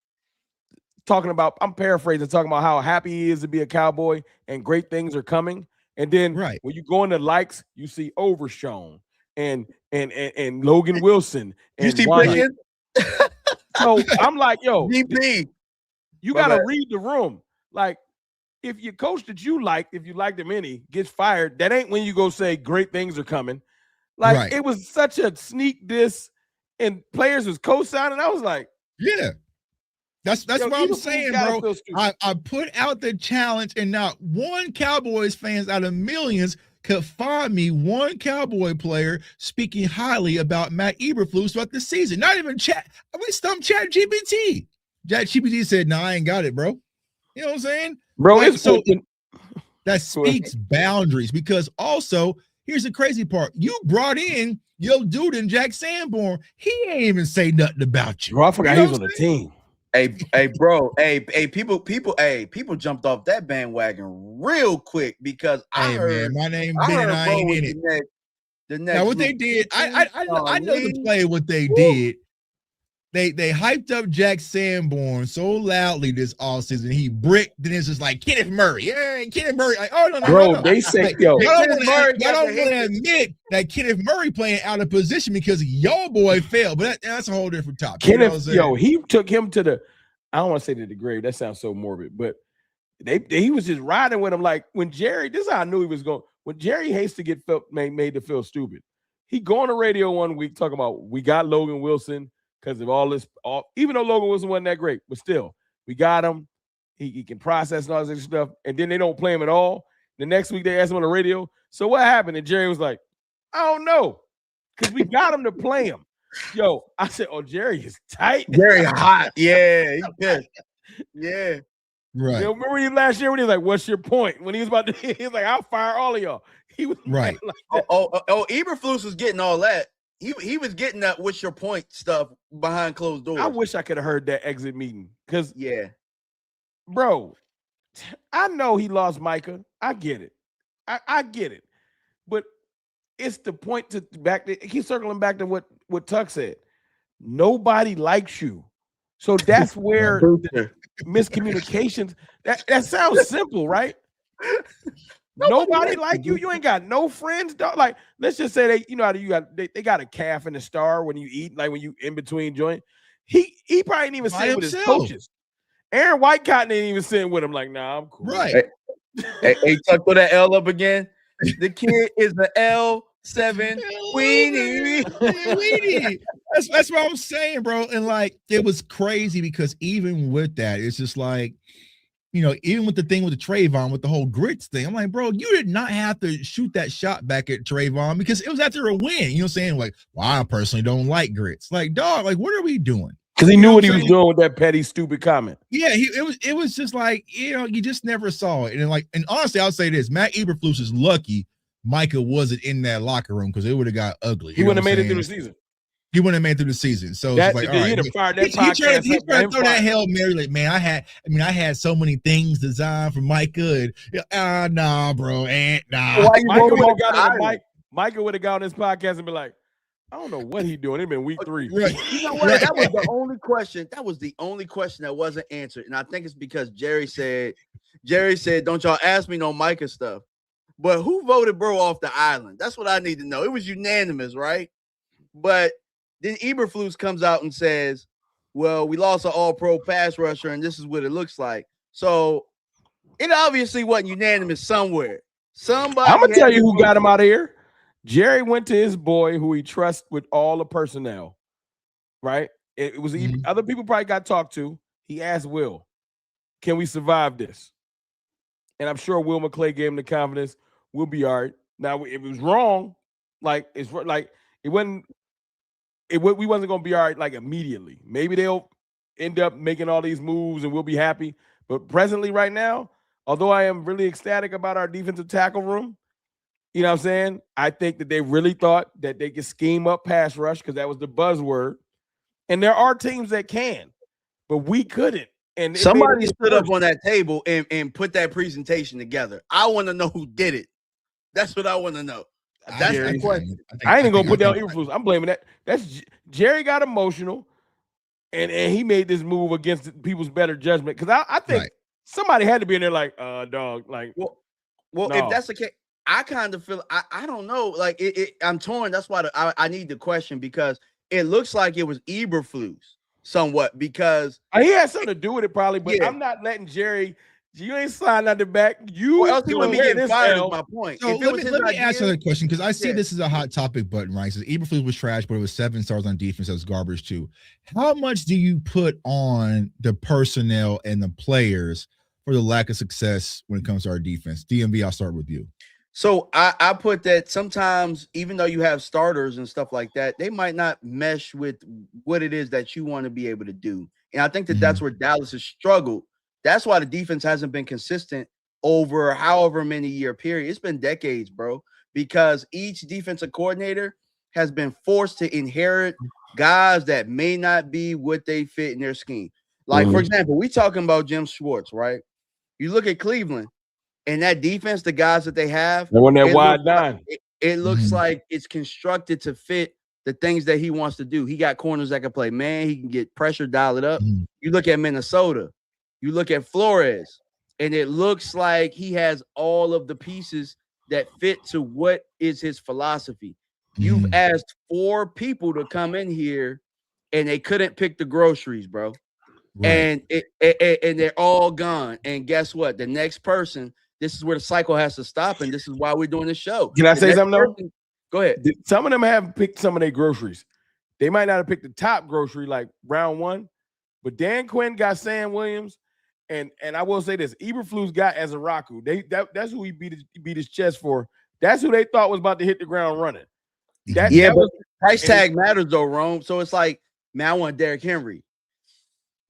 [SPEAKER 2] about, I'm paraphrasing, talking about how happy he is to be a Cowboy and great things are coming. And then when you go into likes, you see Overshown and Logan Wilson. And
[SPEAKER 3] you see Pickens?
[SPEAKER 2] So I'm like, yo,
[SPEAKER 3] DP.
[SPEAKER 2] You got to read the room. Like, if your coach that you like, if you liked him any, gets fired, that ain't when you go say great things are coming. Like, it was such a sneak diss, and players was co-signing. I was like,
[SPEAKER 1] yeah. That's what I'm saying, bro. I put out the challenge, and not one Cowboys fans out of millions could find me one Cowboy player speaking highly about Matt Eberflus throughout the season. Not even chat. We stumped ChatGPT. ChatGPT said, "No, I ain't got it, bro." You know what I'm saying,
[SPEAKER 2] bro?
[SPEAKER 1] Like, so that speaks boundaries, because also here's the crazy part: you brought in your dude in Jack Sanborn. He ain't even say nothing about you.
[SPEAKER 2] Bro, I forgot he was on the team.
[SPEAKER 3] Hey, bro. People jumped off that bandwagon real quick because I heard,
[SPEAKER 1] man, my name Ben and I ain't in it.
[SPEAKER 3] The next
[SPEAKER 1] now, what they did, I know the play. What they did, they hyped up Jack Sanborn so loudly this offseason. He bricked. Then it's just like Kenneth Murray. Yeah, Kenneth Murray. Like, oh no,
[SPEAKER 2] bro. They say,
[SPEAKER 1] like, y'all don't want to admit that Kenneth Murray playing out of position because your boy failed. But that's a whole different topic.
[SPEAKER 2] Kenneth, he took him to the. I don't want to say to the grave. That sounds so morbid, but he was just riding with him. Like when Jerry, this is how I knew he was going. When Jerry hates to get made to feel stupid, he go on the radio one week talking about we got Logan Wilson because of all this. Even though Logan Wilson wasn't that great, but still we got him. He can process and all this stuff, and then they don't play him at all. The next week they asked him on the radio, so what happened? And Jerry was like, I don't know, because we got him to play him. Yo, I said, oh, Jerry is tight.
[SPEAKER 3] Jerry hot. Yeah, he's good. Yeah.
[SPEAKER 1] Right.
[SPEAKER 2] You know, remember you last year when he was like, what's your point? When he was about to, he was like, I'll fire all of y'all. He was
[SPEAKER 1] right.
[SPEAKER 2] Like
[SPEAKER 3] Eberflus was getting all that. He was getting that what's your point stuff behind closed doors.
[SPEAKER 2] I wish I could have heard that exit meeting. Because bro, I know he lost Micah. I get it. I get it. But it's the point to keep circling back to what Tuck said. Nobody likes you. So that's where the miscommunications. That sounds simple, right? Nobody like you. You ain't got no friends, dog. Like, let's just say they got a calf in the star when you eat, like when you in between joint. He probably didn't even sit with his coaches. Aaron Whitecotton didn't even sit with him. Like, nah, I'm cool.
[SPEAKER 1] Right.
[SPEAKER 3] Hey, Tuck, put that L up again. The kid is the L7 weenie.
[SPEAKER 1] Weenie. That's what I'm saying, bro. And like, it was crazy because even with that, it's just like, even with the thing with the Trayvon, with the whole grits thing, I'm like, bro, you did not have to shoot that shot back at Trayvon because it was after a win. You know what I'm saying? Like, well, I personally don't like grits. Like, dog, like, what are we doing?
[SPEAKER 2] Because he knew what he was doing with that petty, stupid comment.
[SPEAKER 1] Yeah, it was just like, you just never saw it. And honestly, I'll say this: Matt Eberflus is lucky Micah wasn't in that locker room because it would have got ugly.
[SPEAKER 2] He wouldn't have made it through the season.
[SPEAKER 1] He wouldn't have made it through the season. So it's like, all right,
[SPEAKER 2] he'd have fired that
[SPEAKER 1] he tried to throw that Hail Mary. Like, man, I had so many things designed for Micah. And, nah, bro, nah.
[SPEAKER 2] Micah would have got on this podcast and be like, I don't know what he's doing. It's been week 3.
[SPEAKER 3] Right. You know what? That was the only question. That was the only question that wasn't answered. And I think it's because Jerry said, don't y'all ask me no Micah stuff. But who voted bro off the island? That's what I need to know. It was unanimous, right? But then Eberflus comes out and says, well, we lost an all-pro pass rusher, and this is what it looks like. So it obviously wasn't unanimous somewhere. Somebody.
[SPEAKER 2] I'm going to tell you who got him out of here. Jerry went to his boy who he trusts with all the personnel, right? It was other people probably got talked to. He asked Will, can we survive this? And I'm sure Will McClay gave him the confidence. We'll be all right. Now, if it was wrong, we wasn't going to be all right like immediately. Maybe they'll end up making all these moves and we'll be happy. But presently right now, although I am really ecstatic about our defensive tackle room, you know what I'm saying? I think that they really thought that they could scheme up pass rush because that was the buzzword. And there are teams that can, but we couldn't. And
[SPEAKER 3] somebody stood up on that table and put that presentation together. I want to know who did it. That's what I want to know. That's the question.
[SPEAKER 2] I ain't even gonna put down Eberflus. I'm blaming that. That's Jerry got emotional, and he made this move against people's better judgment. Because I think somebody had to be in there like, dog, like,
[SPEAKER 3] well, no. If that's the case, I kind of feel I don't know. Like I'm torn. That's why I need the question because it looks like it was Eberflus somewhat because
[SPEAKER 2] he had something to do with it probably. But I'm not letting Jerry. You ain't signed out the back. You
[SPEAKER 3] else he wouldn't be getting fired. Is my point.
[SPEAKER 1] So let me ask another question because I see this is a hot topic button, right? So Eberflus was trash, but it was 7 stars on defense. That was garbage too. How much do you put on the personnel and the players for the lack of success when it comes to our defense? DMV, I'll start with you.
[SPEAKER 3] So I put that sometimes, even though you have starters and stuff like that, they might not mesh with what it is that you want to be able to do. And I think that that's where Dallas has struggled. That's why the defense hasn't been consistent over however many year period. It's been decades, bro, because each defensive coordinator has been forced to inherit guys that may not be what they fit in their scheme. Like, for example, we talking about Jim Schwartz, right? You look at Cleveland and that defense, the guys that they have,
[SPEAKER 2] they want that wide nine.
[SPEAKER 3] It looks like it's constructed to fit the things that he wants to do. He got corners that can play man. He can get pressure, dial it up. You look at Minnesota. You look at Flores, and it looks like he has all of the pieces that fit to what is his philosophy. You've asked 4 people to come in here, and they couldn't pick the groceries, bro. and and they're all gone. And guess what? The next person, this is where the cycle has to stop, and this is why we're doing this show.
[SPEAKER 2] Can I say something though?
[SPEAKER 3] Go ahead.
[SPEAKER 2] Some of them have picked some of their groceries. They might not have picked the top grocery like round one, but Dan Quinn got Sam Williams, and I will say this: Eberflus got Azaraku. That's who he beat his chest for. That's who they thought was about to hit the ground running.
[SPEAKER 3] But price tag matters though, Rome. So it's like, man, I want Derrick Henry.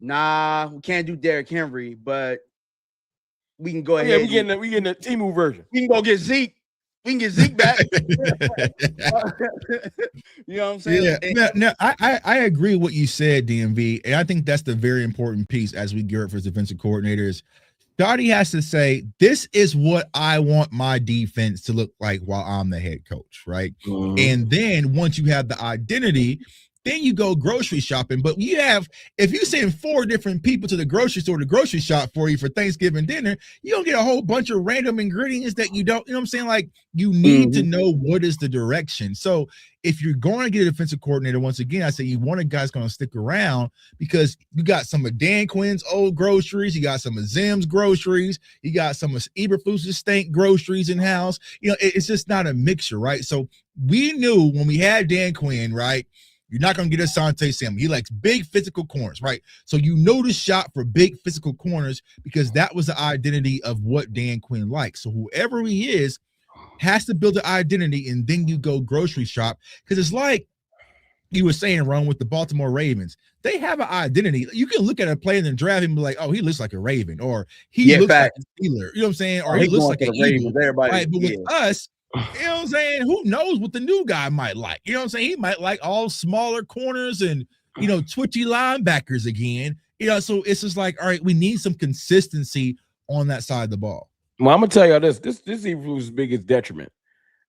[SPEAKER 3] Nah, we can't do Derrick Henry, but we can go ahead.
[SPEAKER 2] Yeah, we getting the Temu version.
[SPEAKER 3] We can go get Zeke. We can get Zeke back. You know what I'm saying?
[SPEAKER 1] Yeah. No, I agree with what you said, DMV, and I think that's the very important piece as we gear up for defensive coordinators. Dottie has to say, this is what I want my defense to look like while I'm the head coach, right? Mm-hmm. And then once you have the identity, then you go grocery shopping. But if you send 4 different people to the grocery store to grocery shop for you for Thanksgiving dinner, you don't get a whole bunch of random ingredients that you don't, you know what I'm saying? Like, you need to know what is the direction. So if you're going to get a defensive coordinator, once again, I say you want a guy that's going to stick around because you got some of Dan Quinn's old groceries, you got some of Zim's groceries, you got some of Eberflus's stank groceries in house. You know, it's just not a mixture, right? So we knew when we had Dan Quinn, right? You're not going to get Asante Samuel. He likes big physical corners, right? So you know to shop for big physical corners because that was the identity of what Dan Quinn likes. So whoever he is has to build an identity, and then you go grocery shop because it's like you were saying, Ron, with the Baltimore Ravens. They have an identity. You can look at a player in the draft and be like, oh, he looks like a Raven, or he looks like a Steeler. You know what I'm saying? Or he looks like an Eagle. Right? But with us, you know what I'm saying? Who knows what the new guy might like? You know what I'm saying? He might like all smaller corners and, you know, twitchy linebackers again. You know, so it's just like, all right, we need some consistency on that side of the ball.
[SPEAKER 2] Well, I'm gonna tell you this is Eberflus's biggest detriment.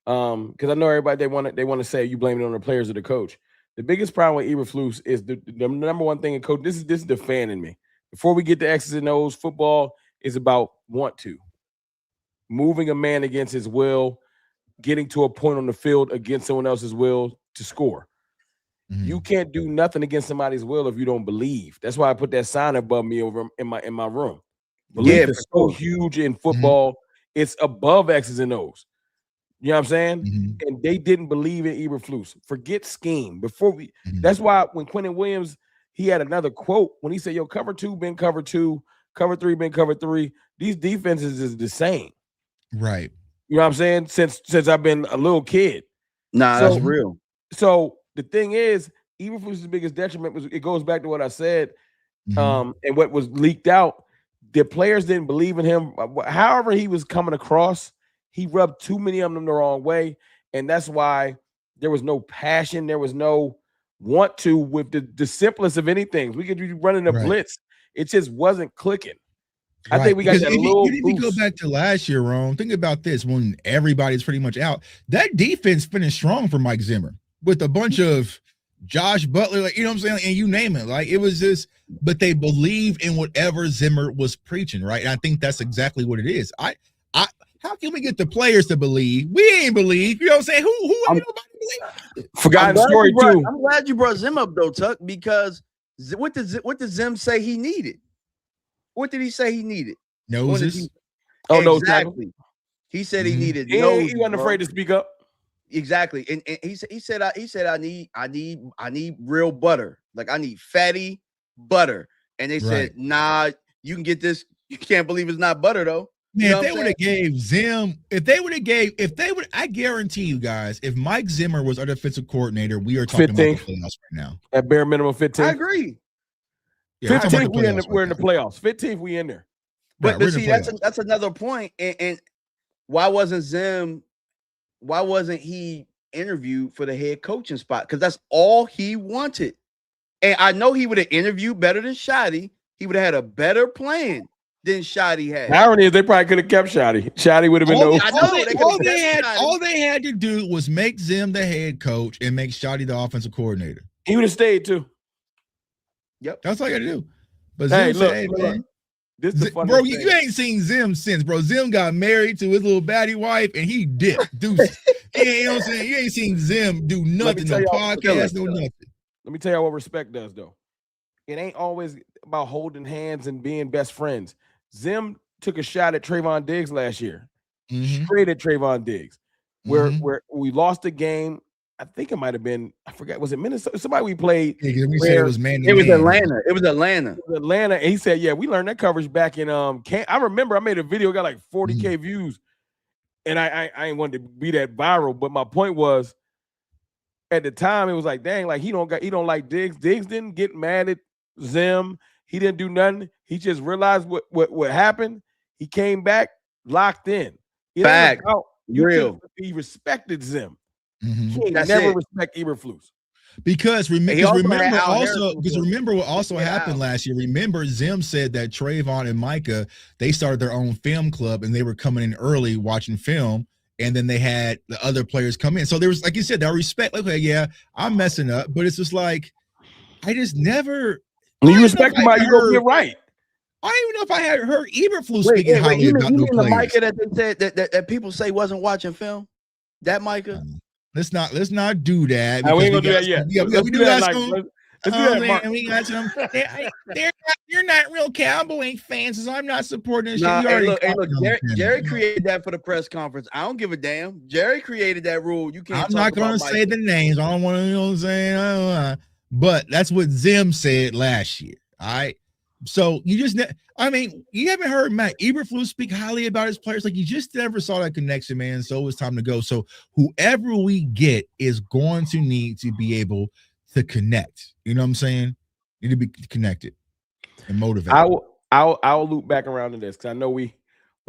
[SPEAKER 2] Because I know everybody they want to say you blame it on the players or the coach. The biggest problem with Eberflus is the number one thing in coach. This is the fan in me. Before we get to X's and O's, football is about moving a man against his will, getting to a point on the field against someone else's will to score. Mm-hmm. You can't do nothing against somebody's will if you don't believe. That's why I put that sign above me over in my room. Belief is so huge in football. Mm-hmm. It's above X's and O's. You know what I'm saying? Mm-hmm. And they didn't believe in Eberflus. Forget scheme. That's why when Quentin Williams, he had another quote when he said, yo, cover 2 been cover 2, cover 3 been cover 3. These defenses is the same.
[SPEAKER 1] Right.
[SPEAKER 2] You know what I'm saying? Since I've been a little kid.
[SPEAKER 3] That's real.
[SPEAKER 2] So the thing is, Eberflus's biggest detriment was it goes back to what I said, and what was leaked out. The players didn't believe in him. However he was coming across, he rubbed too many of them the wrong way, and that's why there was no passion. There was no want to with the simplest of anything. We could be running a blitz. It just wasn't clicking. I think we got that little boost. If you go
[SPEAKER 1] back to last year, Ron, think about this. When everybody's pretty much out, that defense finished strong for Mike Zimmer with a bunch of Josh Butler, like, you know what I'm saying? And you name it. Like, it was just, but they believed in whatever Zimmer was preaching, right? And I think that's exactly what it is. How can we get the players to believe? We ain't believe. You know what I'm saying? Who ain't nobody believe?
[SPEAKER 2] Forgotten story too.
[SPEAKER 3] I'm glad you brought Zim up though, Tuck, because what did Zim say he needed? What did he say he needed?
[SPEAKER 1] Noses.
[SPEAKER 3] Exactly. He said he needed noses.
[SPEAKER 2] He wasn't afraid to speak up.
[SPEAKER 3] Exactly. And he said I need real butter. Like, I need fatty butter. And they said, nah, you can get this. You can't believe it's not butter though.
[SPEAKER 1] Man, if they would have gave Zim, I guarantee you guys, if Mike Zimmer was our defensive coordinator, we are talking 15th. About the playoffs right now.
[SPEAKER 2] At bare minimum 15th.
[SPEAKER 3] I agree.
[SPEAKER 2] 15th, we're in the playoffs. 15th, we in there.
[SPEAKER 3] But see, that's another point. And why wasn't he interviewed for the head coaching spot? Because that's all he wanted. And I know he would have interviewed better than Shotty. He would have had a better plan than Shotty had.
[SPEAKER 2] The irony is they probably could have kept Shotty. Shotty would have been
[SPEAKER 1] all they had to do was make Zim the head coach and make Shotty the offensive coordinator.
[SPEAKER 2] He would have stayed too.
[SPEAKER 3] Yep.
[SPEAKER 1] That's all you got to do. But Zim said, man, this is the bro, you ain't seen Zim since, bro. Zim got married to his little baddie wife and he dipped. You know what I'm saying? You ain't seen Zim do nothing, no podcast, no nothing.
[SPEAKER 2] Let me tell you what respect does, though. It ain't always about holding hands and being best friends. Zim took a shot at Trayvon Diggs last year, straight at Trayvon Diggs, where we lost the game. I think it might have been, I forget, was it Minnesota? Somebody we played.
[SPEAKER 1] Yeah, we said it was
[SPEAKER 3] It was Atlanta. It was Atlanta.
[SPEAKER 2] Atlanta. And he said, yeah, we learned that coverage back in I remember I made a video, got like 40K views. And I ain't wanted to be that viral, but my point was at the time it was like, dang, like he don't like Diggs. Diggs didn't get mad at Zim. He didn't do nothing. He just realized what happened. He came back locked in.
[SPEAKER 3] Fact. Real.
[SPEAKER 2] He respected Zim.
[SPEAKER 3] Mm-hmm.
[SPEAKER 2] He never respect Eberflus.
[SPEAKER 1] Because remember what also happened last year. Remember, Zim said that Trayvon and Micah, they started their own film club and they were coming in early watching film, and then they had the other players come in. So there was, like you said, that respect. Okay, yeah, I'm messing up, but it's just like I just never.
[SPEAKER 2] When you respect somebody, you go get right.
[SPEAKER 1] I don't even know if I had heard Eberflus speaking highly about no players.
[SPEAKER 3] The Micah that they said that people say wasn't watching film. That Micah.
[SPEAKER 1] Let's not do that.
[SPEAKER 2] We ain't gonna do that yet.
[SPEAKER 1] We do that. We got some. You're not real Cowboy fans, so I'm not supporting this shit.
[SPEAKER 3] Jerry created that for the press conference. I don't give a damn. Jerry created that rule. You can't.
[SPEAKER 1] I'm not gonna say the names. I don't want to. You know what I'm saying? But that's what Zim said last year. All right. So you just, you haven't heard Matt Eberflus speak highly about his players. Like you just never saw that connection, man. So it's time to go. So whoever we get is going to need to be able to connect. You know what I'm saying? Need to be connected and motivated.
[SPEAKER 2] I'll loop back around to this because I know we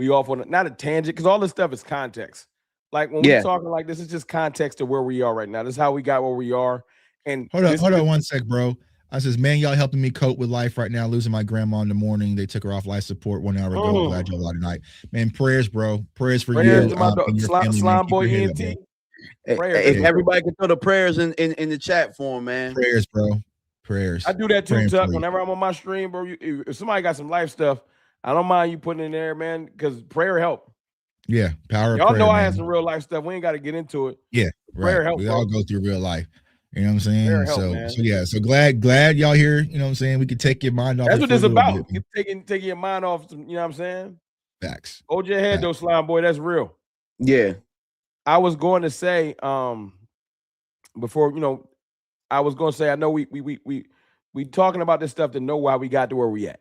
[SPEAKER 2] off on not a tangent because all this stuff is context. Like when we're talking like this, is just context to where we are right now. This is how we got where we are. And
[SPEAKER 1] hold on one sec, bro. I says, man, y'all helping me cope with life right now. Losing my grandma in the morning. They took her off life support 1 hour ago. Glad y'all out tonight. Man, prayers, bro. Prayers for you. And your family,
[SPEAKER 2] Slime Boy ENT.
[SPEAKER 3] If everybody can throw the prayers in the chat for him, man.
[SPEAKER 1] Prayers, bro. Prayers.
[SPEAKER 2] I do that too, Tuck. Whenever I'm on my stream, bro, if somebody got some life stuff, I don't mind you putting it in there, man, because prayer help.
[SPEAKER 1] Yeah, power.
[SPEAKER 2] Y'all know I
[SPEAKER 1] had
[SPEAKER 2] some real life stuff. We ain't got to get into it.
[SPEAKER 1] Yeah,
[SPEAKER 2] prayer help.
[SPEAKER 1] We all go through real life. You know what I'm saying? So glad y'all here. You know what I'm saying? We could take your mind off.
[SPEAKER 2] That's what it's about. Taking your mind off. You know what I'm saying?
[SPEAKER 1] Facts.
[SPEAKER 2] Hold your head though, Slime Boy. That's real.
[SPEAKER 3] Yeah.
[SPEAKER 2] I was going to say before I was going to say I know we talking about this stuff to know why we got to where we at.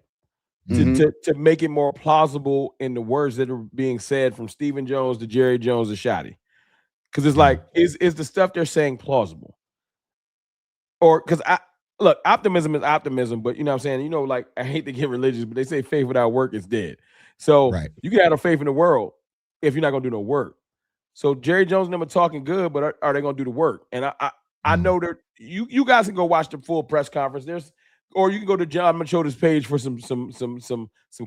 [SPEAKER 2] To make it more plausible in the words that are being said from Stephen Jones to Jerry Jones to Shotty. Because it's like, is the stuff they're saying plausible? Or because optimism is optimism, but you know what I'm saying? Like I hate to get religious, but they say faith without work is dead. So you can have a faith in the world if you're not gonna do no work. So Jerry Jones and them are talking good, but are they gonna do the work? And I know that you guys can go watch the full press conference. Or you can go to John Machota's page for some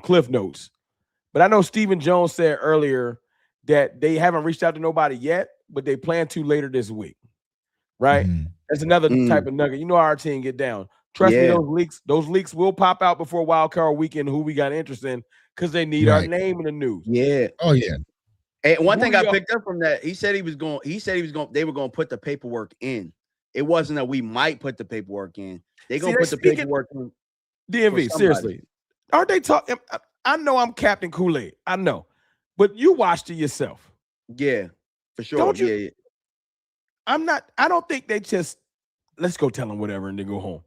[SPEAKER 2] cliff notes. But I know Stephen Jones said earlier that they haven't reached out to nobody yet, but they plan to later this week. Right? That's another type of nugget. You know how our team get down. Trust me, those leaks will pop out before Wild Card Weekend who we got interest in because they need our name in the news.
[SPEAKER 3] Yeah.
[SPEAKER 1] Oh, yeah.
[SPEAKER 3] And one thing I picked up from that, they were going to put the paperwork in. It wasn't that we might put the paperwork in. They're going to put the paperwork in.
[SPEAKER 2] DMV, seriously. Aren't they talking? I know I'm Captain Kool-Aid. I know. But you watched it yourself.
[SPEAKER 3] Yeah, for sure.
[SPEAKER 2] Don't you? Yeah. I don't think they just let's go tell them whatever and then go home.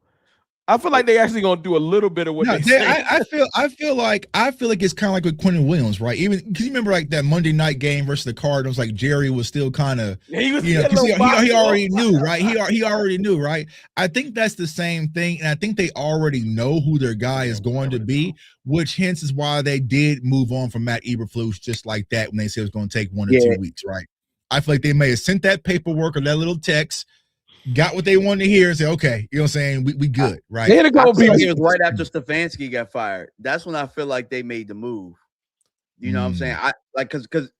[SPEAKER 2] I feel like they actually gonna do a little bit of what they say.
[SPEAKER 1] I feel like it's kind of like with Quentin Williams, right? Even because you remember like that Monday night game versus the Cardinals, like Jerry was still kind of, he already knew, right? He already knew, right? I think that's the same thing, and I think they already know who their guy is going to be, which hence is why they did move on from Matt Eberflus just like that when they said it was going to take 1 or 2 weeks, right? I feel like they may have sent that paperwork or that little text. Got what they wanted to hear and say, okay, you know what I'm saying? We good, right?
[SPEAKER 3] It was right after Stefanski got fired. That's when I feel like they made the move. You know what I'm saying? Because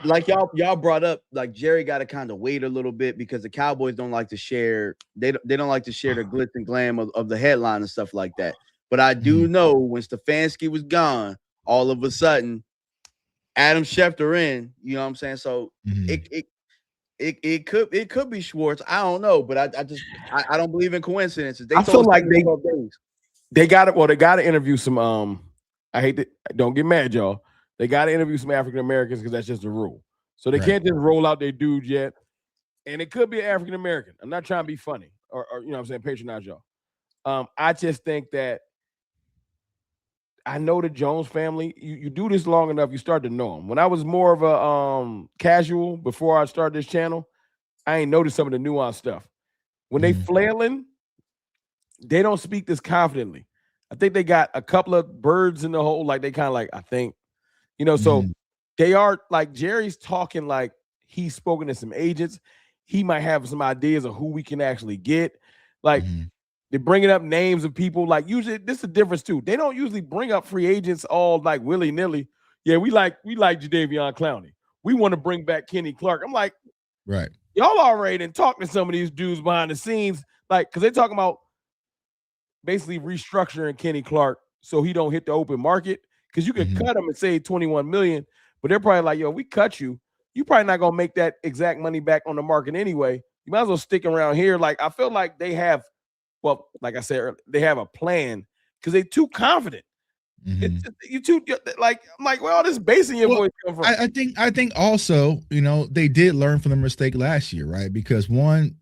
[SPEAKER 3] like y'all brought up, like Jerry got to kind of wait a little bit because the Cowboys don't like to share. They don't like to share the glitz and glam of the headline and stuff like that. But I do know when Stefanski was gone, all of a sudden, Adam Schefter in. You know what I'm saying? So It could be Schwartz. I don't know, but I don't believe in coincidences.
[SPEAKER 2] I feel like They got it. Well, they got to interview some. I hate to. Don't get mad, y'all. They got to interview some African Americans because that's just the rule. So they can't just roll out their dudes yet. And it could be an African American. I'm not trying to be funny or you know what I'm saying, patronize y'all. I just think that I know the Jones family. You do this long enough, you start to know them. When I was more of a casual before I started this channel, I ain't noticed some of the nuanced stuff. When they flailing, they don't speak this confidently. I think they got a couple of birds in the hole, like they kind of like, I think, you know, so they are like Jerry's talking like he's spoken to some agents. He might have some ideas of who we can actually get. Like they're bringing up names of people. Like usually, this is the difference too. They don't usually bring up free agents all like willy nilly. Yeah, we like Jadeveon Clowney. We want to bring back Kenny Clark. I'm like,
[SPEAKER 1] right.
[SPEAKER 2] Y'all already done talked to some of these dudes behind the scenes, like because they're talking about basically restructuring Kenny Clark so he don't hit the open market. Because you can cut him and save $21 million, but they're probably like, yo, we cut you. You probably not gonna make that exact money back on the market anyway. You might as well stick around here. Like I feel like they have, well, like I said earlier, they have a plan because they're too confident. You too like I'm like, where all this bass in your voice come from?
[SPEAKER 1] I think also, you know, they did learn from the mistake last year, right? Because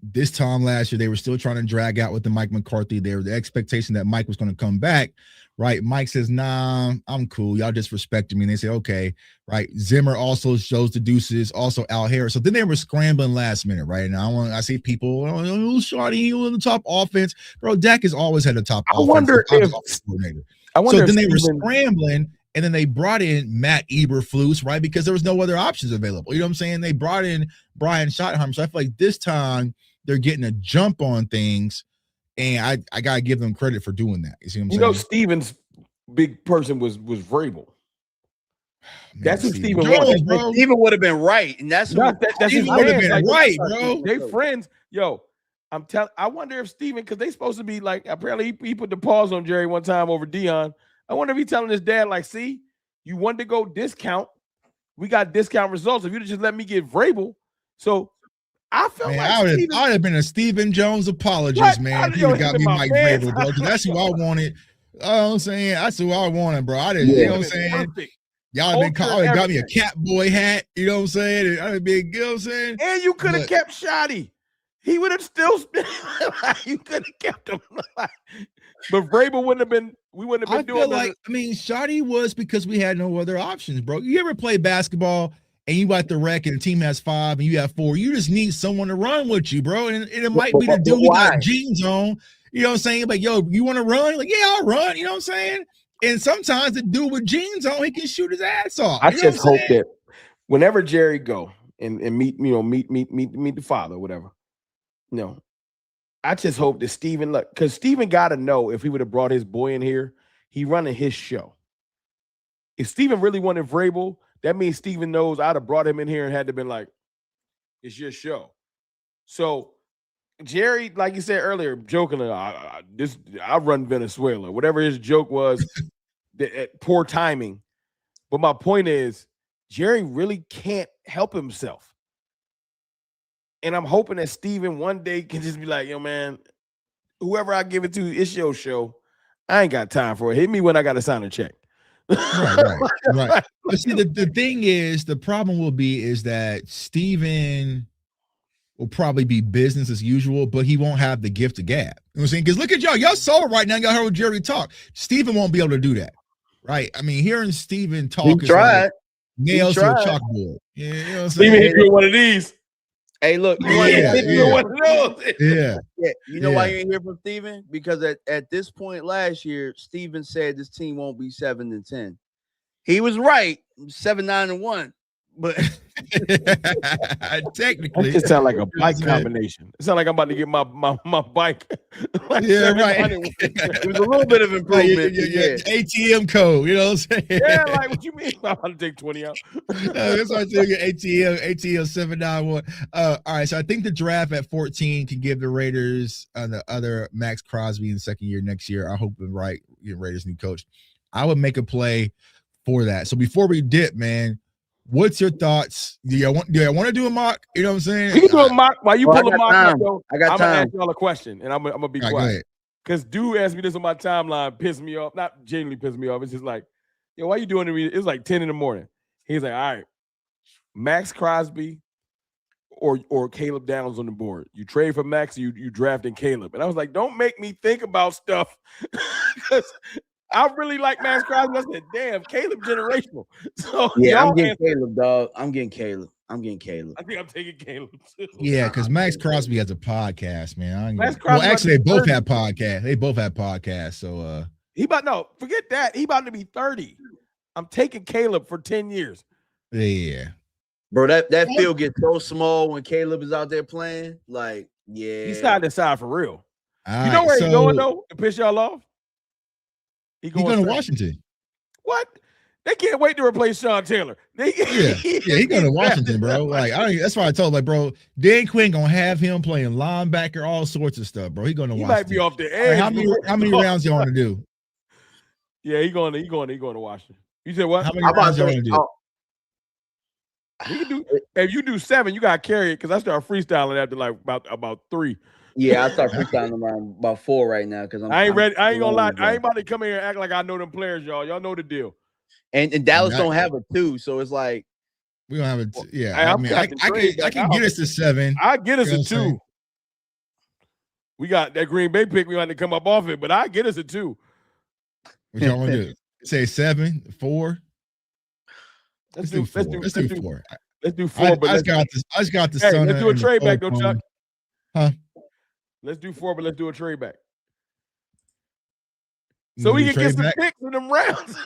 [SPEAKER 1] this time last year they were still trying to drag out with the Mike McCarthy. There was the expectation that Mike was going to come back. Right. Mike says, nah, I'm cool. Y'all disrespecting me. And they say, okay. Right. Zimmer also shows the deuces, also Al Harris. So then they were scrambling last minute. Right. And I see people, oh, Shorty, you in the top offense. Bro, Dak has always had a top offense.
[SPEAKER 2] Wonder if
[SPEAKER 1] so then they were scrambling. And then they brought in Matt Eberflus, right? Because there was no other options available. You know what I'm saying? They brought in Brian Schottenheimer. So I feel like this time they're getting a jump on things. And I gotta give them credit for doing that. You see what I'm saying?
[SPEAKER 2] You know, Steven's big person was Vrabel. That's what Steven wanted.
[SPEAKER 3] Steven would have been right, and that's
[SPEAKER 1] his would have been right, bro.
[SPEAKER 2] They friends, yo. I wonder if Steven, because they supposed to be like, apparently he put the pause on Jerry one time over Dion. I wonder if he telling his dad, like, see, you wanted to go discount. We got discount results. If you'd just let me get Vrabel. So I felt like
[SPEAKER 1] I would have been a Stephen Jones apologist, man. He would have got me Mike Vrabel, bro. That's who I wanted. You know what I'm saying? That's who I wanted, bro. I didn't, you know what I'm saying? Perfect. Y'all have got me a Catboy hat, you know what I'm saying? I'd have been, you know what I'm saying?
[SPEAKER 2] And you could have kept Shotty. He would have still you could have kept him. But Vrabel wouldn't have been, we wouldn't have been doing
[SPEAKER 1] like, I mean, Shotty was because we had no other options, bro. You ever play basketball and you got the wreck and the team has 5 and you have 4, you just need someone to run with you, bro. And it might be the dude who got jeans on, you know what I'm saying? Like, yo, you want to run? Like, yeah, I'll run, you know what I'm saying? And sometimes the dude with jeans on, he can shoot his ass off.
[SPEAKER 2] I just hope that whenever Jerry go and meet the father or whatever, you know, I just hope that Steven, look, because Steven got to know if he would have brought his boy in here, he running his show. If Steven really wanted Vrabel, that means Steven knows I'd have brought him in here and had to been like, it's your show. So Jerry, like you said earlier, jokingly, I run Venezuela. Whatever his joke was, poor timing. But my point is, Jerry really can't help himself. And I'm hoping that Steven one day can just be like, yo, man, whoever I give it to, it's your show. I ain't got time for it. Hit me when I got to sign a check.
[SPEAKER 1] Right. But see, the thing is, the problem will be is that Steven will probably be business as usual, but he won't have the gift of gab. You know what I'm saying? Because look at y'all saw it right now. Y'all heard Jerry talk. Steven won't be able to do that. Right. I mean, hearing Steven talk is like nails to a chalkboard. Yeah, you know what I'm saying?
[SPEAKER 2] Steven hit me one of these.
[SPEAKER 3] Hey, look,
[SPEAKER 1] Yeah.
[SPEAKER 3] You know why you ain't hear from Steven? Because at this point last year, Steven said this team won't be 7-10. He was right, 7-9-1. But
[SPEAKER 1] technically,
[SPEAKER 2] it sounds like a bike combination. It sounds like I'm about to get my bike. Like
[SPEAKER 1] right.
[SPEAKER 3] It was a little bit of improvement.
[SPEAKER 1] Yeah. ATM code, you know what I'm saying?
[SPEAKER 2] Yeah, like what you mean? I'm about to take 20 out.
[SPEAKER 1] That's why I tell you ATM 791. All right, so I think the draft at 14 can give the Raiders the other Max Crosby in the second year next year. I hope Raiders new coach. I would make a play for that. So before we dip, man, what's your thoughts? Do you want to do a mock? You know what I'm saying?
[SPEAKER 2] You can do a mock while you pull a mock up, though.
[SPEAKER 3] I got
[SPEAKER 2] I'm
[SPEAKER 3] time.
[SPEAKER 2] gonna ask y'all a question, and I'm gonna be quiet. Because dude asked me this on my timeline, pissed me off. Not genuinely pissed me off. It's just like, yo, why you doing it? It's like 10 in the morning. He's like, all right, Max Crosby or Caleb Downs on the board. You trade for Max, you drafting Caleb. And I was like, don't make me think about stuff. Because I really like Max Crosby. I said, damn, Caleb generational. So
[SPEAKER 3] yeah, I'm getting Caleb, dog. I'm getting Caleb. I
[SPEAKER 2] think I'm taking Caleb too.
[SPEAKER 1] Yeah, because Max Crosby has a podcast, man.
[SPEAKER 2] Crosby
[SPEAKER 1] actually, they both have podcasts. They both have podcasts. So
[SPEAKER 2] forget that. He about to be 30. I'm taking Caleb for 10 years.
[SPEAKER 1] Yeah.
[SPEAKER 3] Bro, that field gets so small when Caleb is out there playing. Like, yeah.
[SPEAKER 2] He's side to side for real.
[SPEAKER 1] All
[SPEAKER 2] you know
[SPEAKER 1] right,
[SPEAKER 2] where he's going, though, to piss y'all off?
[SPEAKER 1] He's going to Washington.
[SPEAKER 2] What? They can't wait to replace Sean Taylor.
[SPEAKER 1] He's going to Washington, bro. Like, that's why I told, like, bro, Dan Quinn going to have him playing linebacker, all sorts of stuff, bro. He's going to Washington.
[SPEAKER 2] He might be off the edge.
[SPEAKER 1] Right, how many rounds you want to do?
[SPEAKER 2] Yeah, he's going to Washington. You said what?
[SPEAKER 1] How many rounds you want to do?
[SPEAKER 2] We can do, if you do 7, you got to carry it because I start freestyling after like about 3.
[SPEAKER 3] Yeah, I start freestyling around about 4 right now because
[SPEAKER 2] I ain't ready. I ain't gonna lie. I ain't about to come here and act like I know them players, y'all. Y'all know the deal.
[SPEAKER 3] And Dallas don't have a 2, so it's like
[SPEAKER 1] we don't have a 2. Yeah, I can get us to 7.
[SPEAKER 2] I get us a 2. We got that Green Bay pick. We want to come up off it, but I get us a 2.
[SPEAKER 1] What y'all want to do? Say 7, 4. Let's do 4. Let's do 4.
[SPEAKER 2] Let's do 4.
[SPEAKER 1] I just got the Sun.
[SPEAKER 2] Let's do a trade back, though, Chuck.
[SPEAKER 1] Huh?
[SPEAKER 2] Let's do 4, but let's do a trade back. So we can get some picks in them rounds.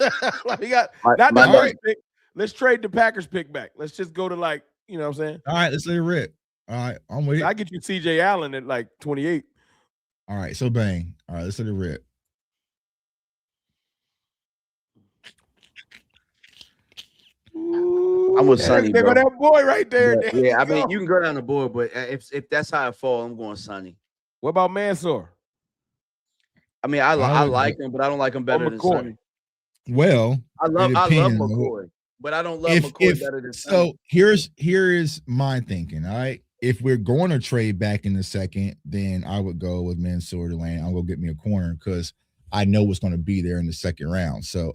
[SPEAKER 2] Like we got not the first pick. Let's trade the Packers pick back. Let's just go to like, you know what I'm saying?
[SPEAKER 1] All right, let's let it rip. All right, I'm with you.
[SPEAKER 2] I get you CJ Allen at like 28.
[SPEAKER 1] All right, so bang. All right, let's let it rip.
[SPEAKER 3] I'm with Sonny, bro.
[SPEAKER 2] That boy right there.
[SPEAKER 3] Yeah, I mean, you can go down the board, but if that's how it falls, I'm going Sonny.
[SPEAKER 2] What about Mansour?
[SPEAKER 3] I mean, I like him, but I don't like him better than Sonny.
[SPEAKER 1] Well,
[SPEAKER 3] I love McCoy, but I don't love McCoy better than Sonny.
[SPEAKER 1] So here is my thinking. All right, if we're going to trade back in the second, then I would go with Mansour to Lane. I'll go get me a corner because I know what's going to be there in the second round. So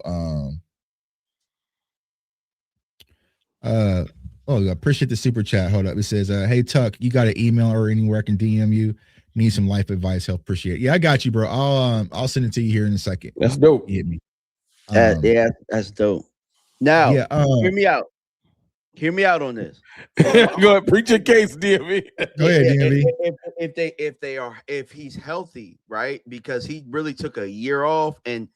[SPEAKER 1] I appreciate the super chat. Hold up. It says, hey Tuck, you got an email or anywhere I can DM you? Need some life advice, help, appreciate it. Yeah, I got you, bro. I'll send it to you here in a second.
[SPEAKER 2] That's dope.
[SPEAKER 1] Hit me.
[SPEAKER 3] Yeah, that's dope. Now, hear me out. Hear me out on this.
[SPEAKER 2] Go ahead, preach your case, DMV.
[SPEAKER 1] Go ahead, DMV.
[SPEAKER 3] If he's healthy, right? Because he really took a year off, and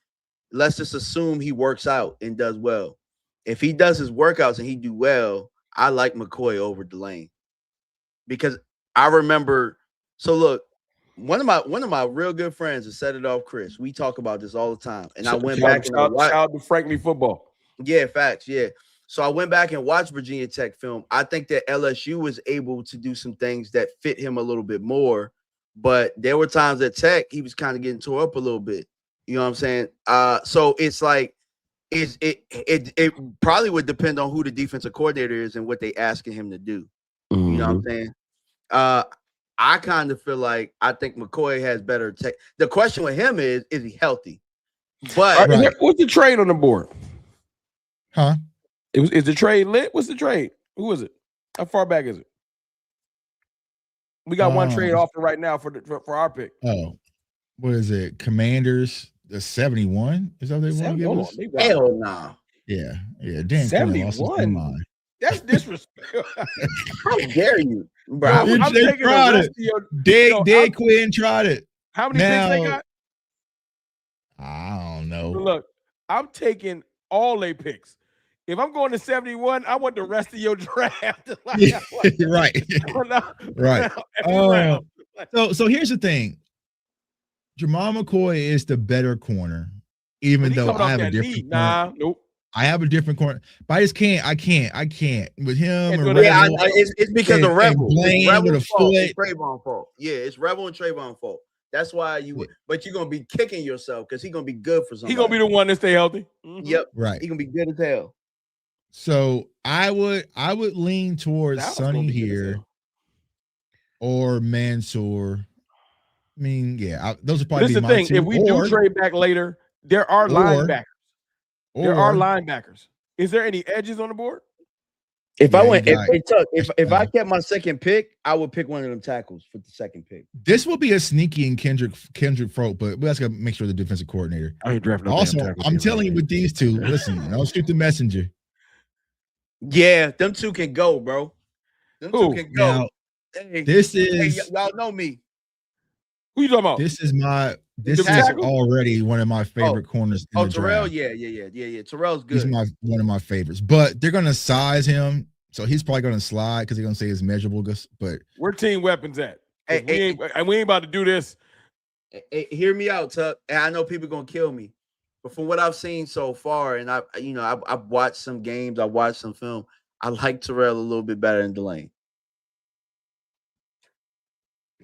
[SPEAKER 3] let's just assume he works out and does well. If he does his workouts and he do well, I like McCoy over Delane. Because I remember, so look, one of my real good friends has set it off, Chris. We talk about this all the time. And I went back and
[SPEAKER 2] shout out to Frankly Football.
[SPEAKER 3] Yeah, facts. Yeah. So I went back and watched Virginia Tech film. I think that LSU was able to do some things that fit him a little bit more, but there were times at Tech he was kind of getting tore up a little bit. You know what I'm saying? So it's like it probably would depend on who the defensive coordinator is and what they asking him to do. Mm-hmm. You know what I'm saying? I kind of feel like I think McCoy has better tech. The question with him is he healthy? But
[SPEAKER 2] what's the trade on the board?
[SPEAKER 1] Huh?
[SPEAKER 2] Is the trade lit? What's the trade? Who is it? How far back is it? We got one trade offer right now for our pick.
[SPEAKER 1] Oh, what is it? Commanders, the 71? Is that what they want to give us?
[SPEAKER 3] Hell no. Nah.
[SPEAKER 1] Yeah. Damn,
[SPEAKER 2] 71. That's disrespectful.
[SPEAKER 3] How dare you, bro?
[SPEAKER 1] I'm taking the rest of your Dig Quinn tried it.
[SPEAKER 2] How many picks they got?
[SPEAKER 1] I don't know.
[SPEAKER 2] Look, I'm taking all their picks. If I'm going to 71, I want the rest of your draft.
[SPEAKER 1] Right. So here's the thing. Jamal McCoy is the better corner, even though I have a different corner.
[SPEAKER 2] Nope.
[SPEAKER 1] I have a different corner, but I just can't. I can't with him.
[SPEAKER 3] It's because of Rebel.
[SPEAKER 1] It's Rebel with a foot.
[SPEAKER 3] It's Trayvon fault. Yeah, it's Rebel and Trayvon fault. That's why but you're gonna be kicking yourself because he's gonna be good for somebody.
[SPEAKER 2] He's gonna be the one to stay healthy.
[SPEAKER 3] Mm-hmm. Yep,
[SPEAKER 1] right.
[SPEAKER 3] He's gonna be good as hell.
[SPEAKER 1] So I would lean towards Sonny here or Mansour. I mean, yeah, those would probably
[SPEAKER 2] This
[SPEAKER 1] be
[SPEAKER 2] is the
[SPEAKER 1] my
[SPEAKER 2] thing.
[SPEAKER 1] two.
[SPEAKER 2] If we do trade back later, there are linebackers. There are linebackers. Is there any edges on the board?
[SPEAKER 3] If I kept my second pick, I would pick one of them tackles for the second pick.
[SPEAKER 1] This will be a sneaky and Kendrick Folk, but we have to make sure the defensive coordinator.
[SPEAKER 2] I ain't drafting.
[SPEAKER 1] Also, I'm telling you with these two, listen, don't shoot the messenger.
[SPEAKER 3] Yeah, them two can go, bro. Them two can go.
[SPEAKER 1] Now, this is
[SPEAKER 3] y'all know me.
[SPEAKER 2] Who you talking about?
[SPEAKER 1] This is already one of my favorite corners.
[SPEAKER 3] Terrell, yeah. Terrell's good.
[SPEAKER 1] He's one of my favorites, but they're gonna size him, so he's probably gonna slide because they're gonna say his measurable. But
[SPEAKER 2] where team weapons at? We ain't about to do this.
[SPEAKER 3] Hear me out, Tuck. And I know people gonna kill me, but from what I've seen so far, and I've watched some games, I watched some film. I like Terrell a little bit better than Delane.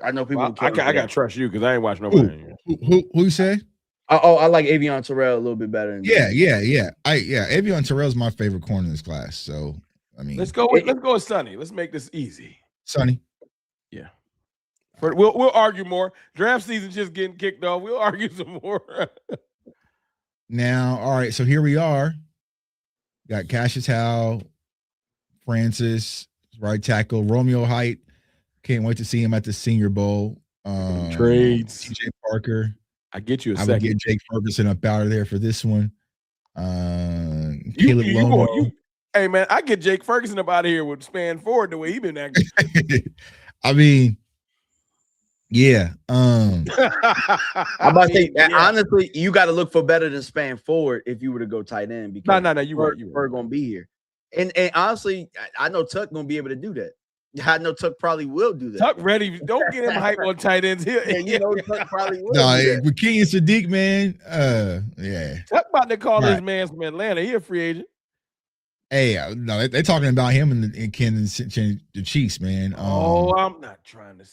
[SPEAKER 3] I know people.
[SPEAKER 2] Well, I gotta trust you because I ain't watching nobody.
[SPEAKER 1] Who you say?
[SPEAKER 3] I like Avion Terrell a little bit better.
[SPEAKER 1] Yeah. Avion Terrell is my favorite corner in this class. So I mean,
[SPEAKER 2] let's go with Sonny. Let's make this easy.
[SPEAKER 1] Sonny.
[SPEAKER 2] Yeah. We'll argue more. Draft season's just getting kicked off. We'll argue some more.
[SPEAKER 1] Now, all right. So here we are. Got Cassius Howe, Francis, right tackle, Romeo Height. Can't wait to see him at the Senior Bowl.
[SPEAKER 2] Trades.
[SPEAKER 1] TJ Parker.
[SPEAKER 2] I get you a
[SPEAKER 1] I
[SPEAKER 2] second.
[SPEAKER 1] would get Jake Ferguson up out of there for this one. Caleb
[SPEAKER 2] Lomo. Hey, man, I get Jake Ferguson up out of here with Span Ford the way he been acting.
[SPEAKER 1] I mean, yeah.
[SPEAKER 3] I'm about to say, honestly, you got to look for better than Span Ford if you were to go tight end. Because
[SPEAKER 2] no, you were
[SPEAKER 3] going to be here. And honestly, I know Tuck going to be able to do that. I know Tuck probably will do that.
[SPEAKER 2] Tuck ready. Don't get him hype on tight ends here.
[SPEAKER 3] Tuck probably will.
[SPEAKER 1] No, with Kenyon Sadiq, man. Yeah.
[SPEAKER 2] Tuck about to call this man from Atlanta. He a free agent.
[SPEAKER 1] Hey, no, they're talking about him and Ken the Chiefs, man.
[SPEAKER 2] I'm not trying to.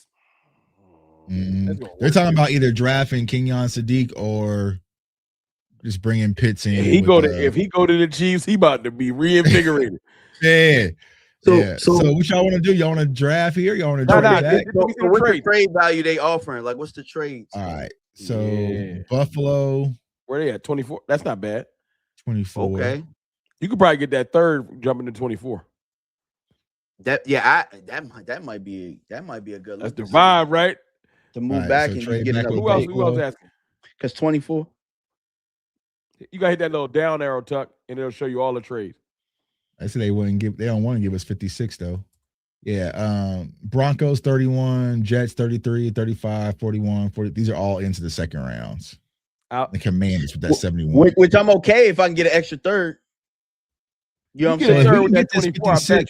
[SPEAKER 1] They're talking about either drafting Kenyon Sadiq or just bringing Pitts in.
[SPEAKER 2] If he go to the Chiefs, he about to be reinvigorated.
[SPEAKER 1] Yeah. So what y'all want to do? Y'all want to draft here? Y'all want to draft back?
[SPEAKER 3] What's the trade value they offering? Like, what's the trade?
[SPEAKER 1] All right. So Buffalo.
[SPEAKER 2] Where they at? 24. That's not bad.
[SPEAKER 1] 24.
[SPEAKER 3] Okay.
[SPEAKER 2] You could probably get that third jumping to 24.
[SPEAKER 3] That might be a good.
[SPEAKER 2] That's the vibe, right?
[SPEAKER 3] To move back and get another.
[SPEAKER 2] Who else asking?
[SPEAKER 3] Because 24.
[SPEAKER 2] You gotta hit that little down arrow, Tuck, and it'll show you all the trades.
[SPEAKER 1] I said they don't want to give us 56 though. Yeah. Broncos 31, Jets 33, 35, 41, 40. These are all into the second rounds. The Commanders with that 71.
[SPEAKER 3] Which I'm okay if I can get an extra third. You know what I'm saying?
[SPEAKER 2] Third with that 24,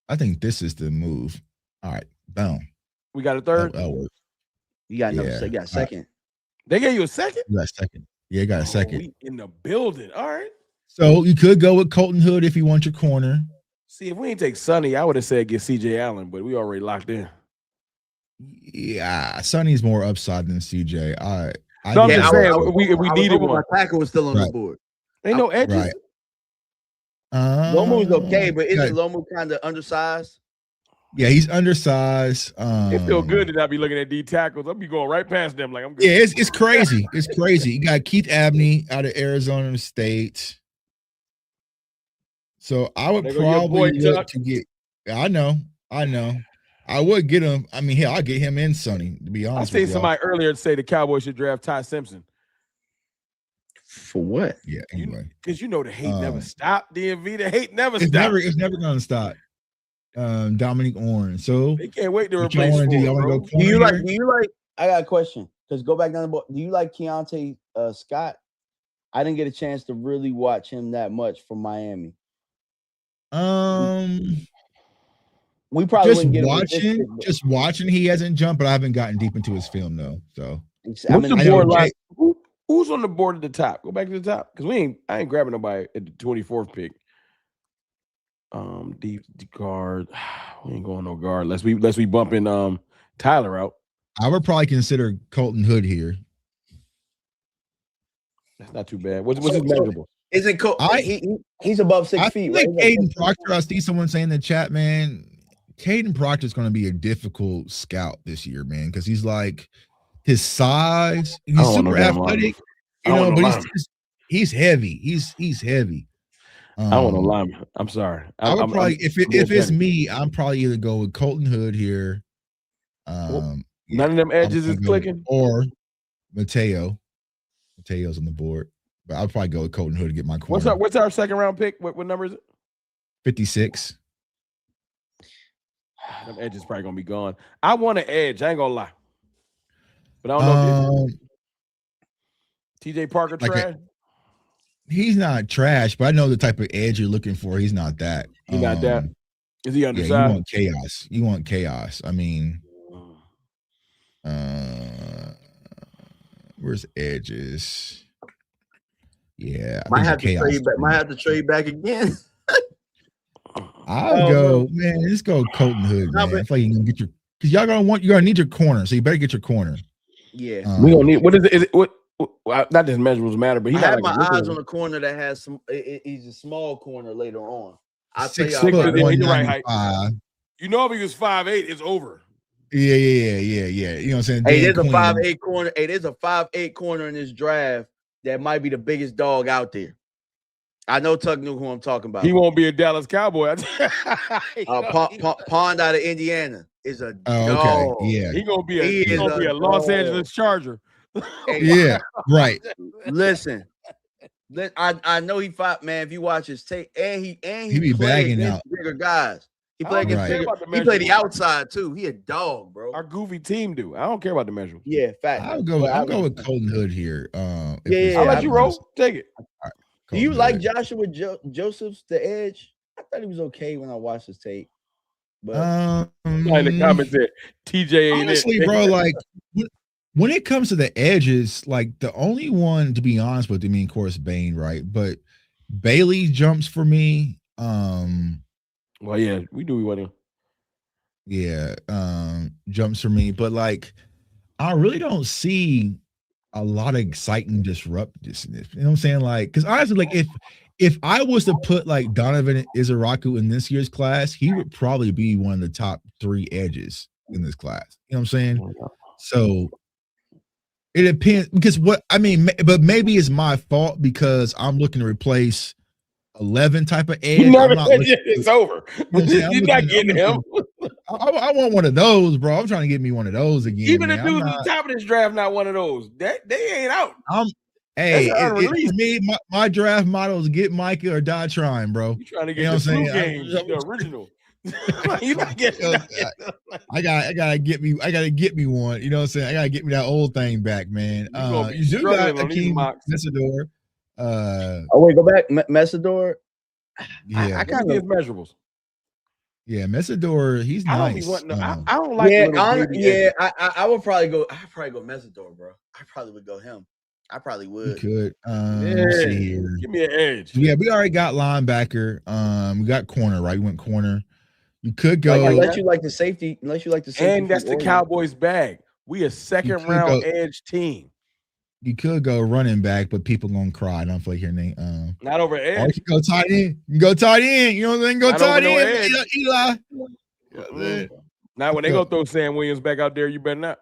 [SPEAKER 1] I think this is the move. All right. Boom.
[SPEAKER 2] We got a third.
[SPEAKER 1] That works.
[SPEAKER 3] You got another. You got a second.
[SPEAKER 2] They gave you a second?
[SPEAKER 1] You got a second. Yeah, you got a second.
[SPEAKER 2] We in the building. All right.
[SPEAKER 1] So you could go with Colton Hood if you want your corner.
[SPEAKER 2] See, if we ain't take Sonny, I would have said get CJ Allen, but we already locked in.
[SPEAKER 1] Yeah, Sonny's more upside than CJ.
[SPEAKER 2] I'm just saying we needed one.
[SPEAKER 3] My tackle was still on the board.
[SPEAKER 2] Ain't no edges.
[SPEAKER 1] Right.
[SPEAKER 3] Lomu's okay, but isn't Lomu kind of undersized?
[SPEAKER 1] Yeah, he's undersized.
[SPEAKER 2] It feel good that I be looking at D tackles. I'll be going right past them like I'm good.
[SPEAKER 1] Yeah, it's crazy. It's crazy. You got Keith Abney out of Arizona State. So I would probably look to get. I know. I would get him. I mean, I'll get him in Sonny, to be honest.
[SPEAKER 2] I seen somebody earlier say the Cowboys should draft Ty Simpson.
[SPEAKER 3] For what?
[SPEAKER 1] Yeah, anyway.
[SPEAKER 2] Because the hate never stopped, DMV. The hate never stopped.
[SPEAKER 1] It's never gonna stop. Dominique Orange. So
[SPEAKER 2] they can't wait to replace him.
[SPEAKER 1] Do
[SPEAKER 3] you like I got a question. Because go back down the board. Do you like Keontae Scott? I didn't get a chance to really watch him that much from Miami. We probably
[SPEAKER 1] just watching. He hasn't jumped, but I haven't gotten deep into his film though. So
[SPEAKER 2] what's the board like? Who's on the board at the top? Go back to the top because I ain't grabbing nobody at the 24th pick. Deep guard. We ain't going no guard unless we bumping Tyler out.
[SPEAKER 1] I would probably consider Colton Hood here.
[SPEAKER 2] That's not too bad. What's his measurable?
[SPEAKER 3] Isn't he's above 6 feet?
[SPEAKER 1] I think Caden Proctor. I see someone saying in the chat, man. Caden Proctor is going to be a difficult scout this year, man, because he's like his size. He's super athletic, but he's heavy. He's heavy.
[SPEAKER 2] I don't want no lineman. I'm sorry.
[SPEAKER 1] I would probably, if it's me, I'm probably either go with Colton Hood here.
[SPEAKER 2] None of them edges is clicking,
[SPEAKER 1] or Mateo. Mateo's on the board, but I'll probably go with Colton Hood to get my corner.
[SPEAKER 2] What's our second round pick? What number is it?
[SPEAKER 1] 56.
[SPEAKER 2] Them edges probably gonna be gone. I want an edge. I ain't gonna lie, but I don't know. TJ Parker trash.
[SPEAKER 1] He's not trash, but I know the type of edge you're looking for. He's not that.
[SPEAKER 2] He's not that. Is he undersized?
[SPEAKER 1] Yeah, you want chaos. I mean, where's edges? Yeah,
[SPEAKER 3] might have to trade back again.
[SPEAKER 1] I'll go, man. Let's go Colton Hood, man. I feel like you're gonna get because you're gonna need your corner, so you better get your corner.
[SPEAKER 3] Yeah,
[SPEAKER 2] we gonna need. What is it? Is it what? Not that measurables matter, but he
[SPEAKER 3] got my eyes on a corner that has some. He's a small corner later on. I'll tell you,
[SPEAKER 2] right height. You know, if he was 5'8", it's over.
[SPEAKER 1] Yeah. You know what I'm saying?
[SPEAKER 3] Hey, there's a 5'8" corner. Hey, there's a 5'8" corner in this draft that might be the biggest dog out there. I know Tuck knew who I'm talking about.
[SPEAKER 2] He won't be a Dallas Cowboy.
[SPEAKER 3] Pond out of Indiana is a dog.
[SPEAKER 1] Okay. Yeah,
[SPEAKER 2] he gonna be a Los Angeles Charger.
[SPEAKER 1] Yeah, right.
[SPEAKER 3] Listen, I know he fought, man. If you watch his tape, and he
[SPEAKER 1] be bagging out
[SPEAKER 3] bigger guys. He played against bigger. He played the outside too. He a dog, bro.
[SPEAKER 2] Our goofy team do. I don't care about the measurables.
[SPEAKER 3] Yeah, fact.
[SPEAKER 1] I'll go with Colton Hood here.
[SPEAKER 3] I'll
[SPEAKER 2] let you roll. Take it.
[SPEAKER 3] Right, do you like Joshua Joseph's the edge? I thought he was okay when I watched his tape. But
[SPEAKER 2] in the comments there, TJ ain't
[SPEAKER 1] honestly, bro, like when it comes to the edges, like the only one, to be honest with you, I mean, of course, Bane, right? But Bailey jumps for me.
[SPEAKER 2] Well, yeah, we want him.
[SPEAKER 1] Yeah, jumps for me, but like I really don't see a lot of exciting disruptiveness. You know what I'm saying? Like, because honestly, like if I was to put like Donovan Izaraku in this year's class, he would probably be one of the top 3 edges in this class. You know what I'm saying? So it depends, because but maybe it's my fault because I'm looking to replace 11 type of edge.
[SPEAKER 2] It's over. You're not getting him.
[SPEAKER 1] I want one of those, bro. I'm trying to get me one of those again.
[SPEAKER 2] Even the dudes at the top of this draft, not one of those. They ain't out.
[SPEAKER 1] For me, my draft motto is get Micah or die trying, bro.
[SPEAKER 2] You trying to get the blue games, the original. You not getting
[SPEAKER 1] I gotta get me one. You know what I'm saying? I gotta get me that old thing back, man. You do got Akeem Messidor.
[SPEAKER 3] Wait, go back, Messidor.
[SPEAKER 1] Yeah,
[SPEAKER 3] I kind of
[SPEAKER 2] measurables.
[SPEAKER 1] Yeah, Messidor, he's nice.
[SPEAKER 2] I don't like.
[SPEAKER 3] I would probably go. I'd probably go Messidor, bro. I probably would go him. I probably would.
[SPEAKER 1] You could. Let's see here.
[SPEAKER 2] Give me an edge.
[SPEAKER 1] Yeah, we already got linebacker. We got corner, right? We went corner. You could go.
[SPEAKER 3] Unless you like the safety. And
[SPEAKER 2] that's the Cowboys' bag. We a second round edge team.
[SPEAKER 1] You could go running back, but people gonna cry. I don't feel like your name.
[SPEAKER 2] Not over edge.
[SPEAKER 1] Or you go tight end. You go tight end. You know what I'm saying? Go tight end. Eli.
[SPEAKER 2] Now when they go throw Sam Williams back out there, you better not.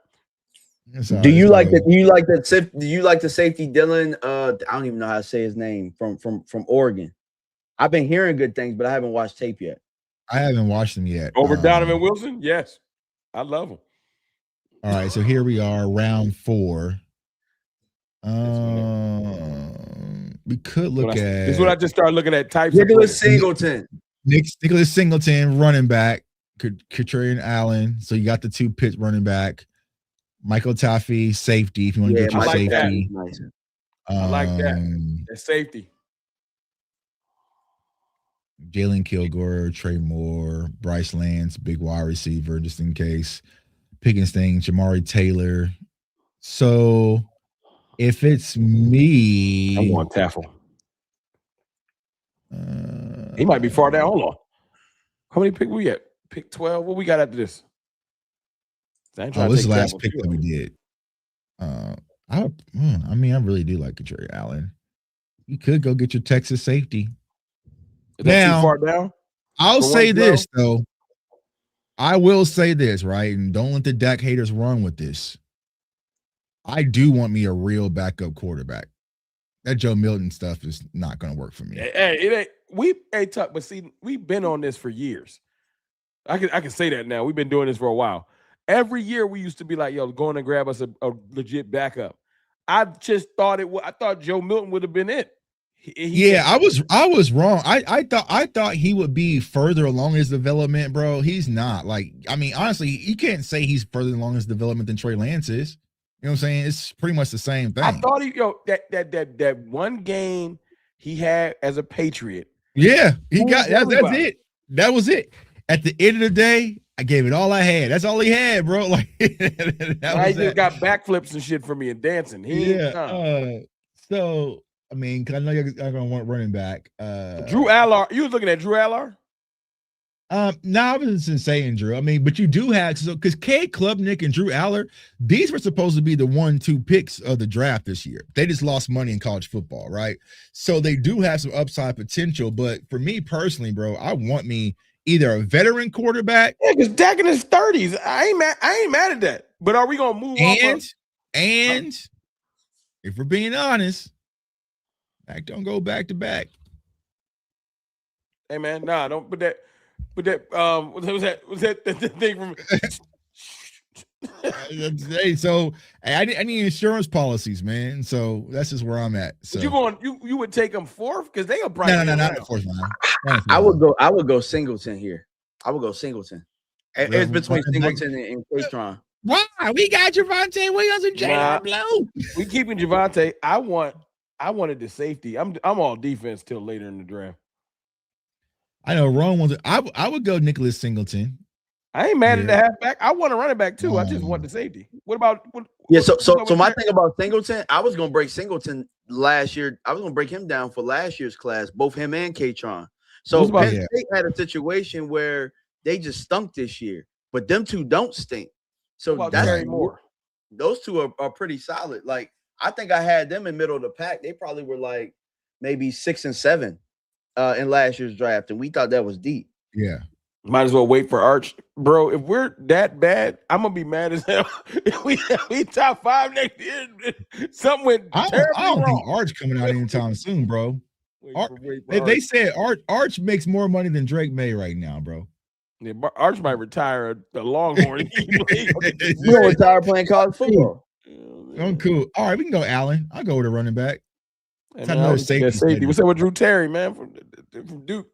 [SPEAKER 3] Do you like the safety Dylan? I don't even know how to say his name from Oregon. I've been hearing good things, but I haven't watched tape yet.
[SPEAKER 1] I haven't watched him yet.
[SPEAKER 2] Over Donovan Wilson? Yes. I love him.
[SPEAKER 1] All right, so here we are, round 4. We could look at
[SPEAKER 2] this is what I just started looking at. Types
[SPEAKER 3] Nicholas Singleton.
[SPEAKER 1] Nicholas Singleton, running back. Katrina Allen. So you got the 2 Pitts running back. Michael Taffy, safety. If you want to get your safety.
[SPEAKER 2] I like that. That's safety.
[SPEAKER 1] Jalen Kilgore, Trey Moore, Bryce Lance, big wide receiver, just in case. Pickens thing, Jamari Taylor. So if it's me,
[SPEAKER 2] I want Taffel. He might be far down. Hold on. How many pick we at? Pick 12. What we got after this?
[SPEAKER 1] This is the last pick that we did. I really do like Katrina Allen. You could go get your Texas safety.
[SPEAKER 2] Is that too far down?
[SPEAKER 1] I'll say this though. I will say this, right? And don't let the Dak haters run with this. I do want me a real backup quarterback. That Joe Milton stuff is not going to work for me.
[SPEAKER 2] Hey, it ain't Tuck, but see, we've been on this for years. I can say that now. We've been doing this for a while. Every year we used to be like, yo, go in and grab us a legit backup. I just thought I thought Joe Milton would have been it.
[SPEAKER 1] I was wrong. I thought he would be further along his development, bro. He's not. Like, I mean, honestly, you can't say he's further along his development than Trey Lance is. You know what I'm saying? It's pretty much the same thing.
[SPEAKER 2] I thought that one game he had as a Patriot.
[SPEAKER 1] Yeah, he got that's it. That was it. At the end of the day, I gave it all I had. That's all he had, bro. Like
[SPEAKER 2] he just got backflips and shit for me and dancing.
[SPEAKER 1] So I mean, cause I know you're gonna want running back.
[SPEAKER 2] Drew Allard. You was looking at Drew Allard?
[SPEAKER 1] No, I wasn't saying Drew. I mean, but you do have because Cade Klubnik and Drew Allard, these were supposed to be the 1-2 picks of the draft this year. They just lost money in college football, right? So they do have some upside potential. But for me personally, bro, I want me either a veteran quarterback.
[SPEAKER 2] Yeah, because Dak in his 30s. I ain't mad at that. But are we gonna move on?
[SPEAKER 1] And if we're being honest, Dak don't go back to back.
[SPEAKER 2] Hey man, nah, don't put that. Was that the thing from?
[SPEAKER 1] Hey, so I need insurance policies, man. So that's just where I'm at. So
[SPEAKER 2] you would take them fourth because they are probably
[SPEAKER 1] no, not fourth.
[SPEAKER 3] I would go Singleton here. I would go Singleton. It's between Singleton and Catron.
[SPEAKER 1] Why? We got Javonte Williams and Jalen Blow.
[SPEAKER 2] We keeping Javonte. I wanted the safety. I'm all defense till later in the draft.
[SPEAKER 1] I know Ron wants. I would go Nicholas Singleton.
[SPEAKER 2] I ain't mad at the halfback. I want a running back too. I just want the safety. What about?
[SPEAKER 3] So my thing about Singleton, I was gonna break Singleton last year. I was gonna break him down for last year's class, both him and Catron. So Penn State had a situation where they just stunk this year, but them two don't stink. So that's more. Those two are pretty solid. Like I think I had them in middle of the pack. They probably were like maybe 6 and 7 in last year's draft, and we thought that was deep.
[SPEAKER 1] Yeah.
[SPEAKER 2] Might as well wait for Arch, bro. If we're that bad, I'm gonna be mad as hell. If we top 5 next year, something went terribly
[SPEAKER 1] I don't
[SPEAKER 2] wrong.
[SPEAKER 1] think Arch coming out anytime soon, bro. They said Arch makes more money than Drake May right now, bro.
[SPEAKER 2] Yeah, Arch might retire the Longhorn.
[SPEAKER 3] You don't retire playing college football.
[SPEAKER 1] I'm cool. All right, we can go Allen. I'll go with a running back.
[SPEAKER 2] Safety. What's up with Drew Terry, man, from Duke?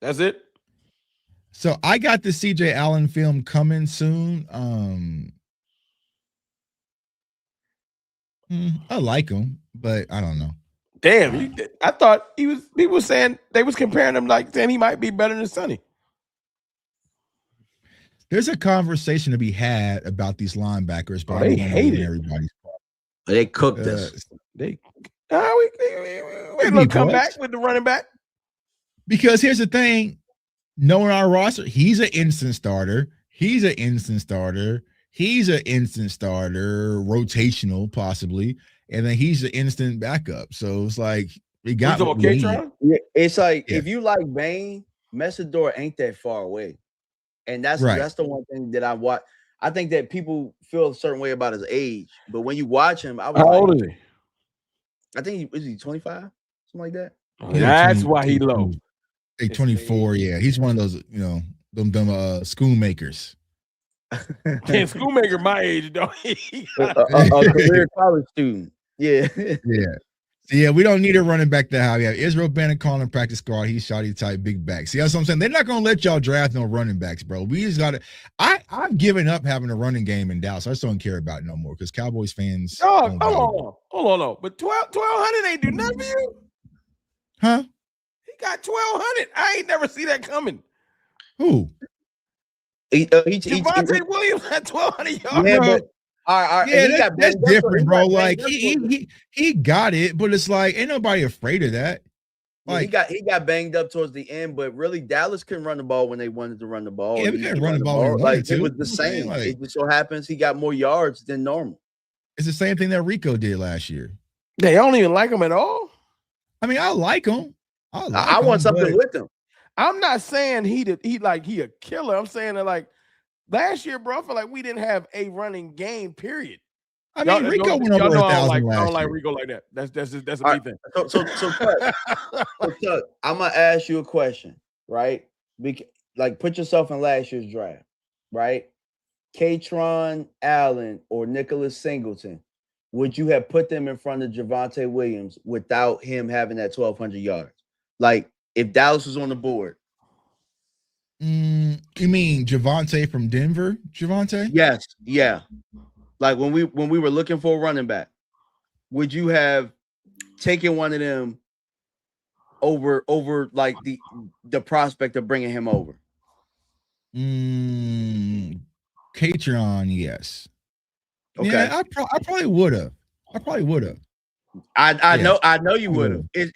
[SPEAKER 2] That's it.
[SPEAKER 1] So I got the CJ Allen film coming soon. I like him, but I don't know.
[SPEAKER 2] Damn, I thought he was saying they was comparing him like saying he might be better than Sonny.
[SPEAKER 1] There's a conversation to be had about these linebackers, but
[SPEAKER 2] they hate
[SPEAKER 3] everybody's part. They cooked us.
[SPEAKER 2] We look come back with the running back.
[SPEAKER 1] Because here's the thing, knowing our roster, he's an instant starter. He's an instant starter. He's an instant starter, rotational possibly, and then he's an instant backup. So it's like it got
[SPEAKER 3] it's like if you like Bane, Messidor ain't that far away, and that's the one thing that I watch. I think that people feel a certain way about his age, but when you watch him,
[SPEAKER 2] how old is he?
[SPEAKER 3] I think he 25, something like that.
[SPEAKER 2] That's why he low.
[SPEAKER 1] 24, yeah. He's one of those, them schoolmakers.
[SPEAKER 2] Schoolmaker my age, though.
[SPEAKER 3] a career college student. Yeah.
[SPEAKER 1] Yeah, we don't need a running back that high. We have Israel Bannon calling practice squad. He's shoddy type big back. See, that's what I'm saying. They're not gonna let y'all draft no running backs, bro. We just gotta. I've given up having a running game in Dallas. I just don't care about it no more because Cowboys fans.
[SPEAKER 2] Hold on. But 1,200 ain't do nothing for you,
[SPEAKER 1] huh?
[SPEAKER 2] He got 1,200. I ain't never see that coming.
[SPEAKER 1] Who?
[SPEAKER 2] Javonte Williams had 1,200 yards.
[SPEAKER 3] Yeah, but all right.
[SPEAKER 1] Yeah, that's different, bro. Like he got it, but it's like ain't nobody afraid of that. Like
[SPEAKER 3] he got banged up towards the end, but really Dallas couldn't run the ball when they wanted to run the ball.
[SPEAKER 1] Yeah, we couldn't run the ball.
[SPEAKER 3] Like it was the same. It just so happens he got more yards than normal.
[SPEAKER 1] It's the same thing that Rico did last year.
[SPEAKER 2] They don't even like him at all.
[SPEAKER 1] I mean, I like him.
[SPEAKER 3] I want something with him.
[SPEAKER 2] I'm not saying he a killer. I'm saying that like last year, bro, I feel like we didn't have a running game, period.
[SPEAKER 1] I mean, Rico went over 1,000 last year.
[SPEAKER 2] I don't like Rico like that. That's a me thing.
[SPEAKER 3] So Chuck, I'm gonna ask you a question, right? Like, put yourself in last year's draft, right? Katron Allen or Nicholas Singleton, would you have put them in front of Javonte Williams without him having that 1,200 yards? Like, if Dallas was on the board.
[SPEAKER 1] You mean Javonte from Denver? Javonte?
[SPEAKER 3] Yes, yeah. Like when we were looking for a running back, would you have taken one of them over like the prospect of bringing him over?
[SPEAKER 1] Katron, yes.
[SPEAKER 3] Okay.
[SPEAKER 1] Yeah, I probably would have.
[SPEAKER 3] I know you would have. I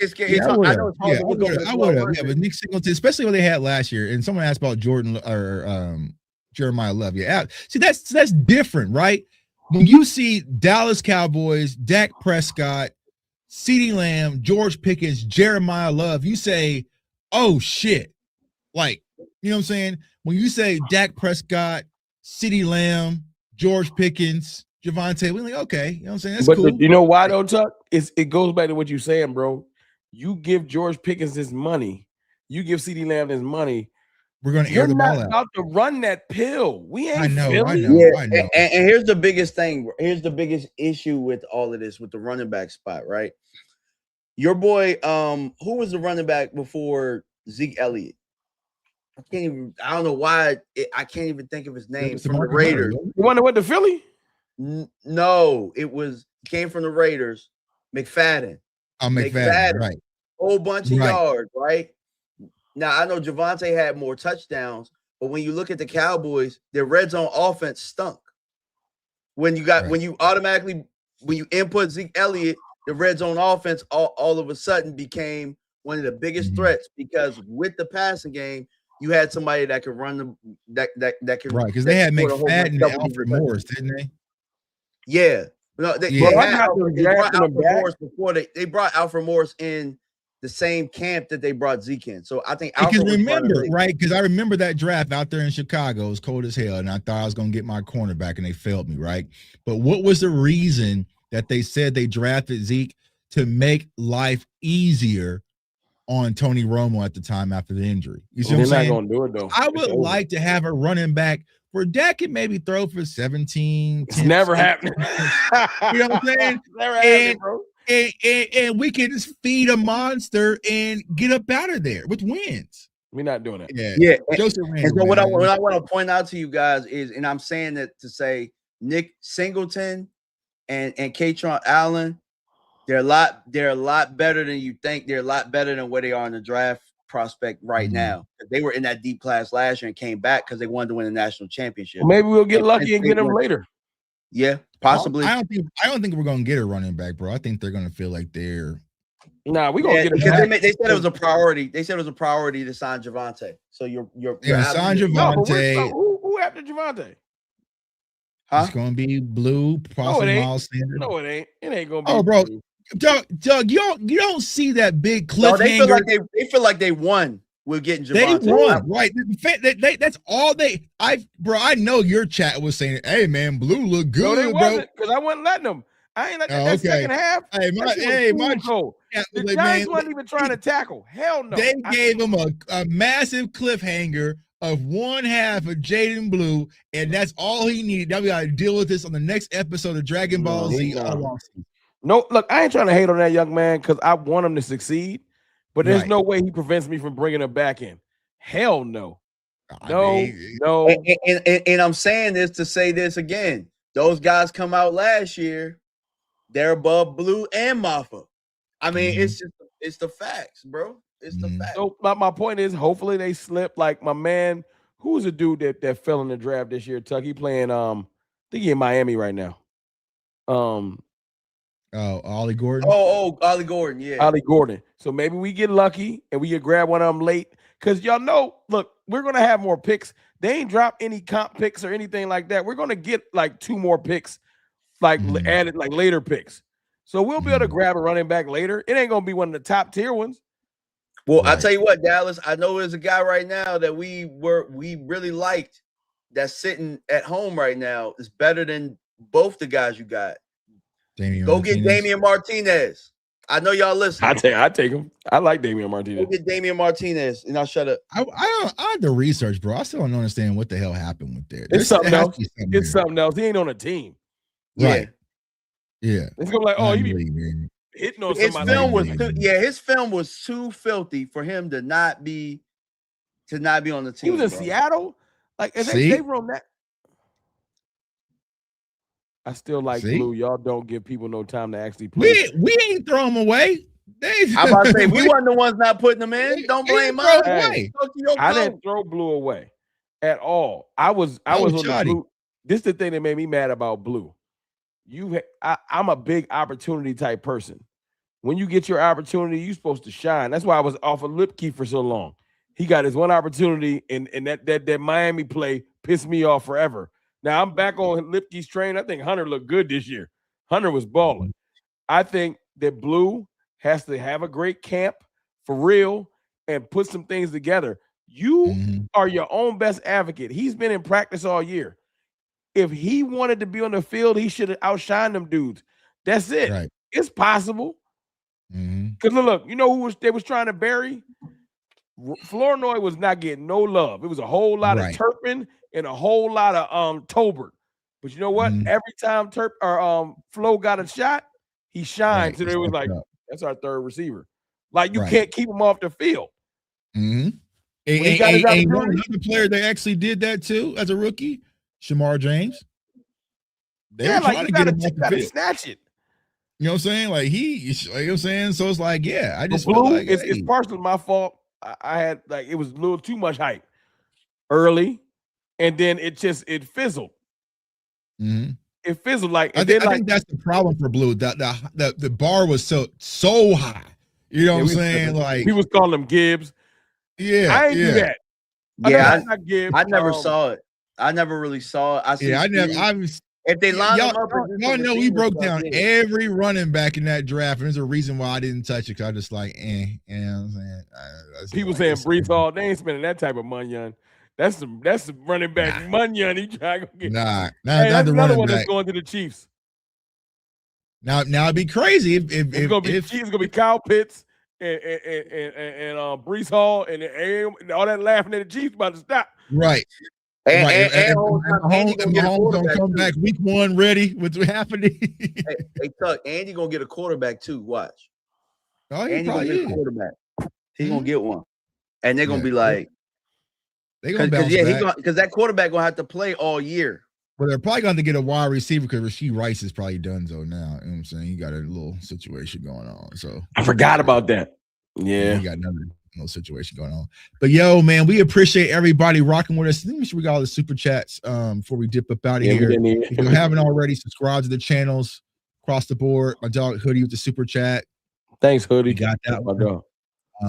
[SPEAKER 1] would have. Yeah, but Nick Singleton, especially what they had last year, and someone asked about Jordan or Jeremiah Love. Yeah, see that's different, right? When you see Dallas Cowboys, Dak Prescott, CeeDee Lamb, George Pickens, Jeremiah Love, you say, oh shit. Like, you know what I'm saying? When you say Dak Prescott, CeeDee Lamb, George Pickens, Javonte, we're like, okay, you know what I'm saying? That's cool.
[SPEAKER 2] You know why though, Tuck? It goes back to what you're saying, bro. You give George Pickens this money, you give CeeDee Lamb this money.
[SPEAKER 1] We're gonna air the ball out.
[SPEAKER 2] You're not about to run that pill. We ain't.
[SPEAKER 1] I know.
[SPEAKER 3] Yeah, and here's the biggest thing. Here's the biggest issue with all of this, with the running back spot, right? Your boy, who was the running back before Zeke Elliott? I don't know why I can't even think of his name. From the Raiders.
[SPEAKER 2] You wonder what, the Philly?
[SPEAKER 3] No, came from the Raiders. McFadden.
[SPEAKER 1] Oh, McFadden, right.
[SPEAKER 3] Whole bunch of yards, right? Now, I know Javonte had more touchdowns, but when you look at the Cowboys, their red zone offense stunk. When you input Zeke Elliott, the red zone offense all of a sudden became one of the biggest threats, because with the passing game, you had somebody that could run that could,
[SPEAKER 1] right, because they had McFadden and Alfred Morris, didn't they?
[SPEAKER 3] Yeah. No, they brought Alfred Morris before they brought Alfred Morris in the same camp that they brought Zeke in. So I think
[SPEAKER 1] Alfred because I remember that draft out there in Chicago. It was cold as hell, and I thought I was going to get my cornerback, and they failed me, right? But what was the reason that they said they drafted Zeke? To make life easier on Tony Romo at the time after the injury. You see what I'm saying?
[SPEAKER 2] They're not going to do it, though.
[SPEAKER 1] I would like to have a running back where Dak can maybe throw for 17.
[SPEAKER 2] It's never happening.
[SPEAKER 1] You know what I'm saying?
[SPEAKER 2] Never happening, bro.
[SPEAKER 1] And we can just feed a monster and get up out of there with wins.
[SPEAKER 2] We're not doing it.
[SPEAKER 3] Yeah. And so what I want to point out to you guys is, and I'm saying that to say, Nick Singleton and Katron Allen, they're a lot better than you think. They're a lot better than where they are in the draft prospect right now. They were in that deep class last year and came back because they wanted to win a national championship.
[SPEAKER 2] Well, maybe we'll get lucky and get them later.
[SPEAKER 3] Yeah, possibly.
[SPEAKER 1] I don't think we're gonna get a running back, bro. I think they're gonna feel like they're.
[SPEAKER 2] Nah, we're gonna get
[SPEAKER 3] it back. They said it was a priority. They said it was a priority to sign Javonte. So you're
[SPEAKER 1] sign Javonte.
[SPEAKER 2] Who after Javonte?
[SPEAKER 3] Huh?
[SPEAKER 1] It's gonna be Blue, possibly Miles Sanders.
[SPEAKER 2] No, it ain't. It ain't gonna be.
[SPEAKER 1] Oh, bro. Blue. Doug, you don't see that big cliffhanger.
[SPEAKER 3] No, they feel like they won. We're getting Javonte.
[SPEAKER 1] They won, right? That's all I know your chat was saying, "Hey man, Blue look good,
[SPEAKER 2] no, they
[SPEAKER 1] bro."
[SPEAKER 2] Because I wasn't letting them. I ain't letting that second half. The Giants wasn't even trying to tackle. Hell no.
[SPEAKER 1] They gave him a massive cliffhanger of one half of Jaden Blue, and that's all he needed. Now we got to deal with this on the next episode of Dragon Ball Z.
[SPEAKER 2] No, look, I ain't trying to hate on that young man because I want him to succeed, but there's no way he prevents me from bringing him back in. Hell no. No.
[SPEAKER 3] And I'm saying this to say this again. Those guys come out last year, they're above Blue and Maffa. I mean, it's the facts, bro. It's the facts.
[SPEAKER 2] So my point is, hopefully they slip. Like my man, who's a dude that fell in the draft this year, Tuck? He playing I think he in Miami right now.
[SPEAKER 1] Ollie Gordon.
[SPEAKER 3] Ollie Gordon, yeah.
[SPEAKER 2] Ollie Gordon. So maybe we get lucky and we get grab one of them late. Because y'all know, look, we're gonna have more picks. They ain't dropped any comp picks or anything like that. We're gonna get like 2 more picks, like added like later picks. So we'll be able to grab a running back later. It ain't gonna be one of the top tier ones.
[SPEAKER 3] Well, I'll tell you what, Dallas. I know there's a guy right now that we really liked that's sitting at home right now is better than both the guys you got.
[SPEAKER 1] Go
[SPEAKER 3] get Damian Martinez. I know y'all listening.
[SPEAKER 2] I take him. I like Damian Martinez.
[SPEAKER 3] Go get Damian Martinez, and I'll shut up.
[SPEAKER 1] I had to research, bro. I still don't understand what the hell happened with that.
[SPEAKER 2] It's something else. It's something else. He ain't on a team.
[SPEAKER 1] Right. Yeah.
[SPEAKER 2] It's gonna be like, oh, he be hitting on
[SPEAKER 3] his
[SPEAKER 2] somebody.
[SPEAKER 3] His film was too filthy for him to not be on the team.
[SPEAKER 2] He was in Seattle. Like, and they run that. I still like Blue. Y'all don't give people no time to actually play.
[SPEAKER 1] We ain't throw him away.
[SPEAKER 3] I'm about to say we wasn't the ones not putting them in. Don't blame us.
[SPEAKER 2] Hey, I didn't throw Blue away at all. I was on the Blue. This is the thing that made me mad about Blue. I'm a big opportunity type person. When you get your opportunity, you're supposed to shine. That's why I was off of Lipke for so long. He got his one opportunity, and that Miami play pissed me off forever. Now I'm back on Lipke's train. I think Hunter looked good this year. Hunter was balling. I think that Blue has to have a great camp for real and put some things together. You are your own best advocate. He's been in practice all year. If he wanted to be on the field, he should have outshined them dudes. That's it.
[SPEAKER 1] Right.
[SPEAKER 2] It's possible. Because look, you know who they was trying to bury? Flournoy was not getting no love. It was a whole lot of Turpin and a whole lot of Tolbert. But you know what? Every time Flo got a shot, he shined. So it was like, that's our third receiver. Like, you can't keep him off the field.
[SPEAKER 1] And another player that actually did that too as a rookie, Shamar James. They were trying to get him off the field.
[SPEAKER 2] Snatch it.
[SPEAKER 1] You know what I'm saying? Like you know what I'm saying? So it's like, yeah, I just
[SPEAKER 2] Blue,
[SPEAKER 1] feel like
[SPEAKER 2] it's partially my fault. I had it was a little too much hype early, and then it fizzled. It fizzled
[SPEAKER 1] I think that's the problem for Blue. The bar was so high. You know what I'm saying? Like
[SPEAKER 2] he was calling them Gibbs.
[SPEAKER 1] Yeah,
[SPEAKER 2] I ain't do that.
[SPEAKER 3] Not Gibbs. I never saw it. I never really saw it. If they line them up,
[SPEAKER 1] y'all know we broke down every running back in that draft, and there's a reason why I didn't touch it. Cause I just like, you know what I'm saying?
[SPEAKER 2] People saying Brees Hall, they ain't spending that type of money. That's the running back money. He trying to get.
[SPEAKER 1] Not
[SPEAKER 2] that's
[SPEAKER 1] the
[SPEAKER 2] another
[SPEAKER 1] running
[SPEAKER 2] one
[SPEAKER 1] back.
[SPEAKER 2] That's going to the Chiefs.
[SPEAKER 1] Now it'd be crazy if
[SPEAKER 2] it's gonna be Kyle Pitts and Brees Hall and all that laughing at the Chiefs about to stop.
[SPEAKER 1] Right. And Mahomes gonna come back week 1 ready. What's happening?
[SPEAKER 3] hey, Tuck, Andy gonna get a quarterback too. Watch.
[SPEAKER 1] Oh,
[SPEAKER 3] Andy gonna get a quarterback. He's gonna get one, and they're gonna be like, because that quarterback gonna have to play all year.
[SPEAKER 1] Well, they're probably going to get a wide receiver because Rashee Rice is probably done so now. You know what I'm saying? He got a little situation going on. So
[SPEAKER 2] I forgot about that. Yeah,
[SPEAKER 1] he got another little situation going on. But yo, man, we appreciate everybody rocking with us. Let me make sure we got all the super chats before we dip up out of here. If you haven't already, subscribe to the channels across the board. My dog Hoodie with the super chat.
[SPEAKER 2] Thanks, Hoodie.
[SPEAKER 1] We got that one.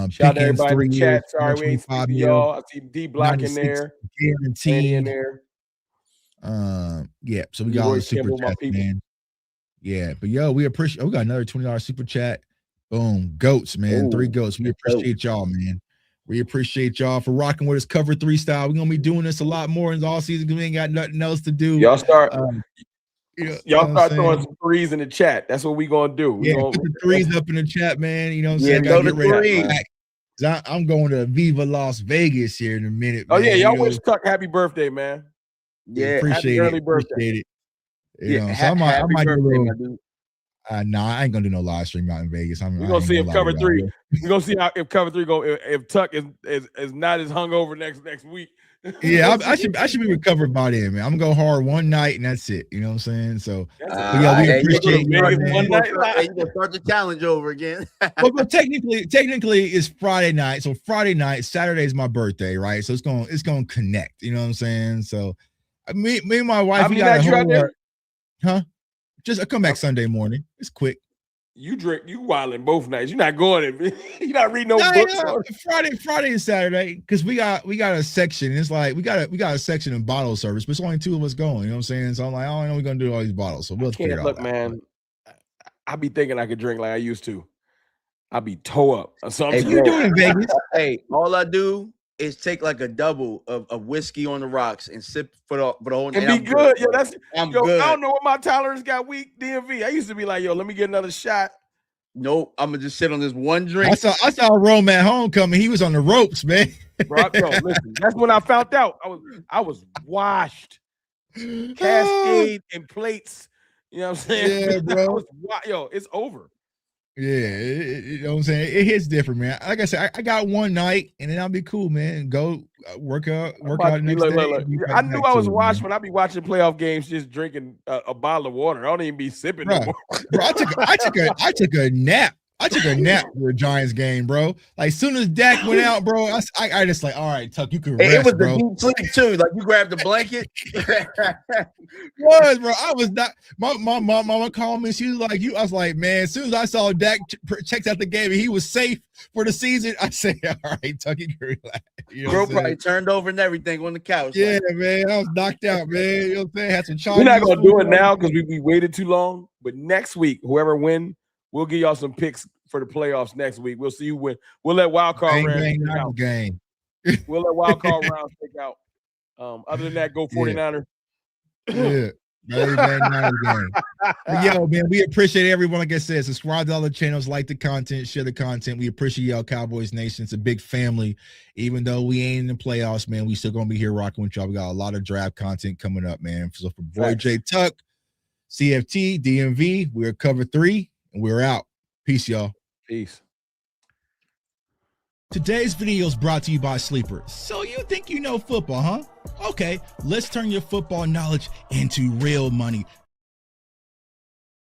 [SPEAKER 2] Shout out to everybody in the chat. Sorry, we ain't speaking to y'all. I see D Block in there.
[SPEAKER 1] Guaranteed
[SPEAKER 2] in there.
[SPEAKER 1] Yeah, so we got all the super chats, man. Yeah, but yo, we appreciate. We got another $20 super chat. Boom, goats, man. 3 goats. We appreciate y'all, man. We appreciate y'all for rocking with us. Cover 3 style. We're gonna be doing this a lot more in the all season because we ain't got nothing else to do.
[SPEAKER 2] Y'all start. Y'all start throwing some 3s in the chat. That's what we gonna do.
[SPEAKER 1] Put the 3s up in the chat, man. You know what I'm saying? Gotta get ready. I'm going to Viva Las Vegas here in a minute.
[SPEAKER 2] Oh man. Y'all wish Tuck happy birthday, man.
[SPEAKER 3] Yeah,
[SPEAKER 1] appreciate
[SPEAKER 2] early birthday.
[SPEAKER 1] Appreciate it. You know, so I might do a little. Nah, I ain't gonna do no live stream out in Vegas.
[SPEAKER 2] We're gonna see if cover 3. We're gonna see if cover 3 go. If Tuck is not as hungover next week.
[SPEAKER 1] Yeah, I should be recovered by then, man. I'm gonna go hard one night and that's it. You know what I'm saying? So we appreciate
[SPEAKER 3] you. One night, you gonna start the challenge over again.
[SPEAKER 1] Well, technically, it's Friday night. So Friday night, Saturday is my birthday, right? So it's gonna connect. You know what I'm saying? So me and my wife, we got a whole huh? Just I come back Sunday morning. It's quick.
[SPEAKER 2] You wilding both nights. You're not going. You're not reading no books.
[SPEAKER 1] Friday and Saturday because we got a section. It's like we got a section in bottle service, but it's only 2 of us going. You know what I'm saying? So I'm like, oh, I know we're gonna do all these bottles. So we'll figure it out.
[SPEAKER 2] Look, man, I be thinking I could drink like I used to. I be toe up. So
[SPEAKER 1] you doing in Vegas?
[SPEAKER 3] Hey, all I do is take like a double of whiskey on the rocks and sip for the whole
[SPEAKER 2] night. And be good. Yo, I'm good. I don't know what my tolerance got weak, DMV. I used to be like, yo, let me get another shot.
[SPEAKER 3] Nope, I'm gonna just sit on this one drink.
[SPEAKER 1] I saw Rome at homecoming. He was on the ropes, man.
[SPEAKER 2] Bro, listen, that's when I found out. I was washed. Cascade and plates. You know what I'm saying?
[SPEAKER 1] Yeah, bro.
[SPEAKER 2] Yo, it's over.
[SPEAKER 1] Yeah, you know what I'm saying? It hits different, man. Like I said, I got one night and then I'll be cool, man. Go work out next day.
[SPEAKER 2] Look. I knew I was washed when I be watching playoff games, just drinking a bottle of water. I don't even be sipping no more.
[SPEAKER 1] Bro, I took a nap. I took a nap for a Giants game, bro. Like, as soon as Dak went out, bro, I just like, all right, Tuck, you can rest,
[SPEAKER 3] it was
[SPEAKER 1] bro.
[SPEAKER 3] the deep sleep too. Like, you grabbed the blanket.
[SPEAKER 1] Was, bro. I was not. My mama called me. She was like, I was like, man. As soon as I saw Dak checked out the game and he was safe for the season, I said, all right, Tuck, you can relax. You know
[SPEAKER 3] bro probably turned over and everything on the couch.
[SPEAKER 1] Yeah, like, man. I was knocked out, man. You know what I'm saying? Had some Chinese.
[SPEAKER 2] We're not gonna do it now because we waited too long. But next week, whoever wins, we'll give y'all some picks for the playoffs next week. We'll see who win. We'll let wild card rounds take out. We'll let wild card rounds take out. Other than that, go 49ers.
[SPEAKER 1] Yeah. But yo, man, we appreciate everyone. Like I said, subscribe to all the channels, like the content, share the content. We appreciate y'all, Cowboys Nation. It's a big family. Even though we ain't in the playoffs, man, we still gonna be here rocking with y'all. We got a lot of draft content coming up, man. So for Boy J Tuck, CFT, DMV, we're cover 3, and we're out. Peace, y'all.
[SPEAKER 2] Peace.
[SPEAKER 1] Today's video is brought to you by Sleeper. So you think you know football, huh? Okay, let's turn your football knowledge into real money.